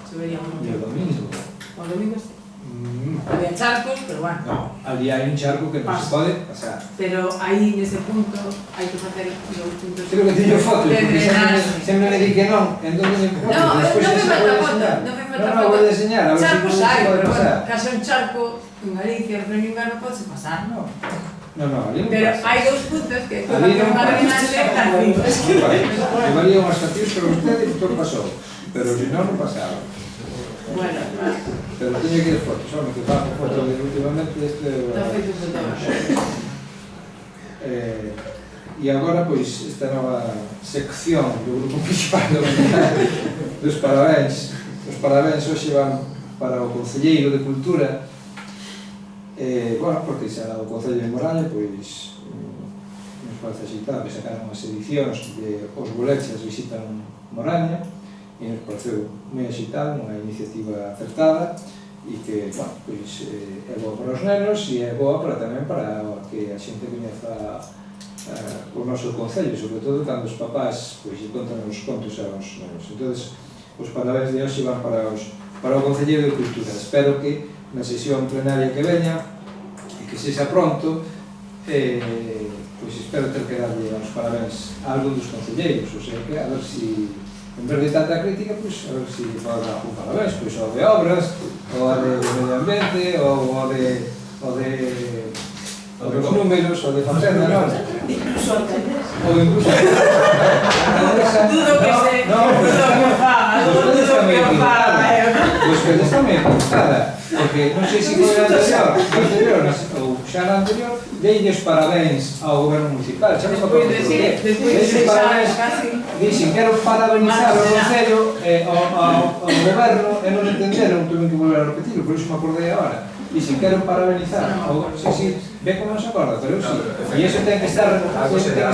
Se vería un E o domingo? O domingo sí. Mm, Había charcos, pero bueno. no, ali hai un charco que non se Pasa. pode pasar. Pero aí nese punto hai que facer os puntos Creo que teño fotos, de porque drenaje. sempre me di que non, entón teño fotos, No, despois non se me pode falta foto, enseñar. non me falta Non, foto. vou enseñar, a ver se Charcos se hai, pode pero pasar. bueno, caso un charco en Galicia, pero en inverno pode pasar. No, ali non Pero pasa. hai 2 puntos que Ali non unha pasa. drenaxe así. Llevaría unhas cativos para usted e todo pasou, pero se non, non pasaba. Bueno, vale. Pero teño que ir fotos, home, que fago fotos de últimamente este... Está feito de todo. E agora, pois, esta nova sección do grupo municipal dos parabéns. Os parabéns hoxe van para o Concelleiro de Cultura, bueno, porque xa o Concello de Moralla, pois, nos parece axitado que sacaron as edicións de Os Bolechas visitan Moralla, e nos pareceu moi axitado, unha iniciativa acertada, e que, bueno, pois, é boa para os nenos e é boa para tamén para que a xente coñeza o noso concello, sobre todo cando os papás pois contan os contos aos nenos. Entonces, os parabéns de hoxe van para o Concelleiro de Cultura. Espero que na sesión plenaria que veña e que sexa pronto, pois espero ter que darlle os parabéns a algún dos concelleiros, o sea que a ver si en vez de tanta crítica, pois a ver si pode dar un parabéns, pois ao de obras, ou ao de medio ambiente, ou ao de os números, ou de facenda, non? Ou incluso dudo que se pois que está moi equivocada, porque non sei se foi a anterior ou xa na anterior, deilles parabéns ao goberno municipal. Despois de 6 anos casi dixen, quero parabenizar o Concello ao goberno e non entenderon, tuve que volver a repetirlo, por iso me acordei agora. Dixen, quero parabenizar ao... Sí, ve como non se acorda, pero sí. E iso ten que estar recollido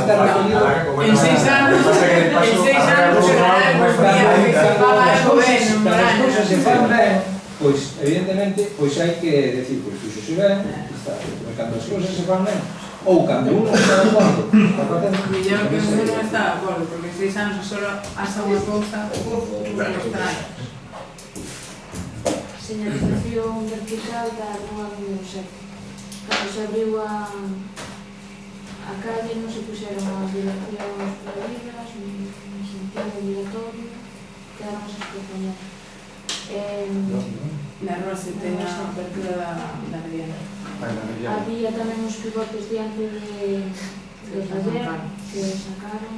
en 6 anos. En 6 anos será o día que se paga o goberno. Cando as cousas se fan ben, pois, evidentemente, pois hai que decir, pois, iso se ben, cando as cousas se fan ben, ou cando uno está de acordo, Yo que uno non está de acordo, porque en 6 anos só asa unha cousa, extraña. Señalización vertical da rúa do Seco. Cando se abriu a calle non se puxeron as direccións prohibidas, en sentido obligatorio, quedaron as propoñer. Na rúa se ten a apertura da mediana. Había tamén uns pivotes diante de taller que sacaron,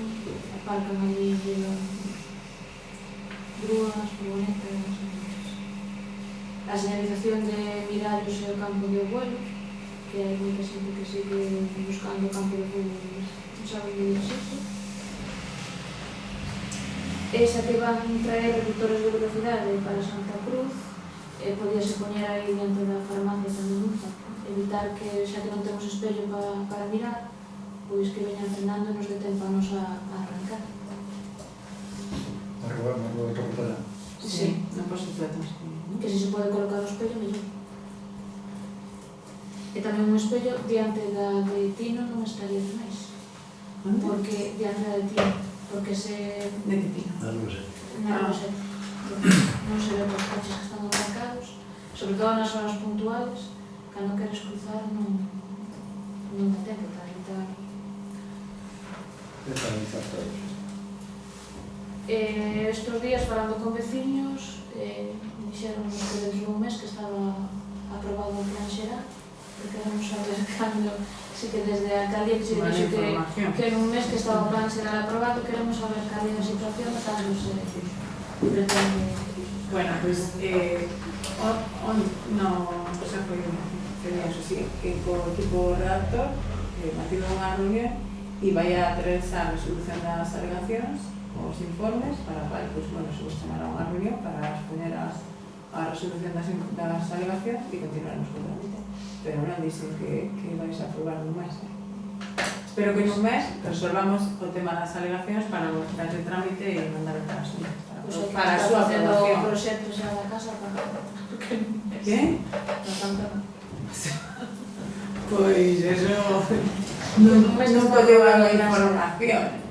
aparcan ali grúas, furgonetas. A señalización de Mirallos e o campo de vuelo, que hai moita xente que sigue buscando o campo de vuelo, non sabe onde existe. Esa que van traer reductores de velocidade para Santa Cruz, podíase poñer aí diante da farmacia tamén Luza, evitar que, xa que non temos espello para mirar, pois que veñan frenando e nos de tempo a nos a arrancar. Arriba, na rúa de Carretera. Sí, non posso tratar. Que se pode colocar o espello, mellor. E tamén un espello diante da de Tino non estaría de máis. Porque diante da de Tino, porque se... De que Tino? Na Roseta. Non se ve os coches que están marcados, sobre todo nas horas puntuales, cando queres cruzar non te tempo para evitar. paralizar todos. Estos días, falando con veciños, dixeron que dentro dun mes que estaba aprobado o plan xeral, que queremos saber cando, si que desde a alcaldía que se dixo que en un mes que estaba o plan xeral aprobado, queremos saber cal é a situación cando se pretende. Bueno, pues no se foi teníamos así que co equipo redactor mantivo unha reunión e vai a traer a resolución das alegacións, os informes, para pues, bueno, se vos chamará unha reunión para exponer a resolución das alegacións e continuaremos con o trámite. Pero non dicen que vais a aprobar nun mes. Espero que nun mes resolvamos o tema das alegacións para dar de trámite e mandar para as unhas. Para a súa aprobación. O proxecto xa da casa para ¿Qué? Pois eso non colleu a información.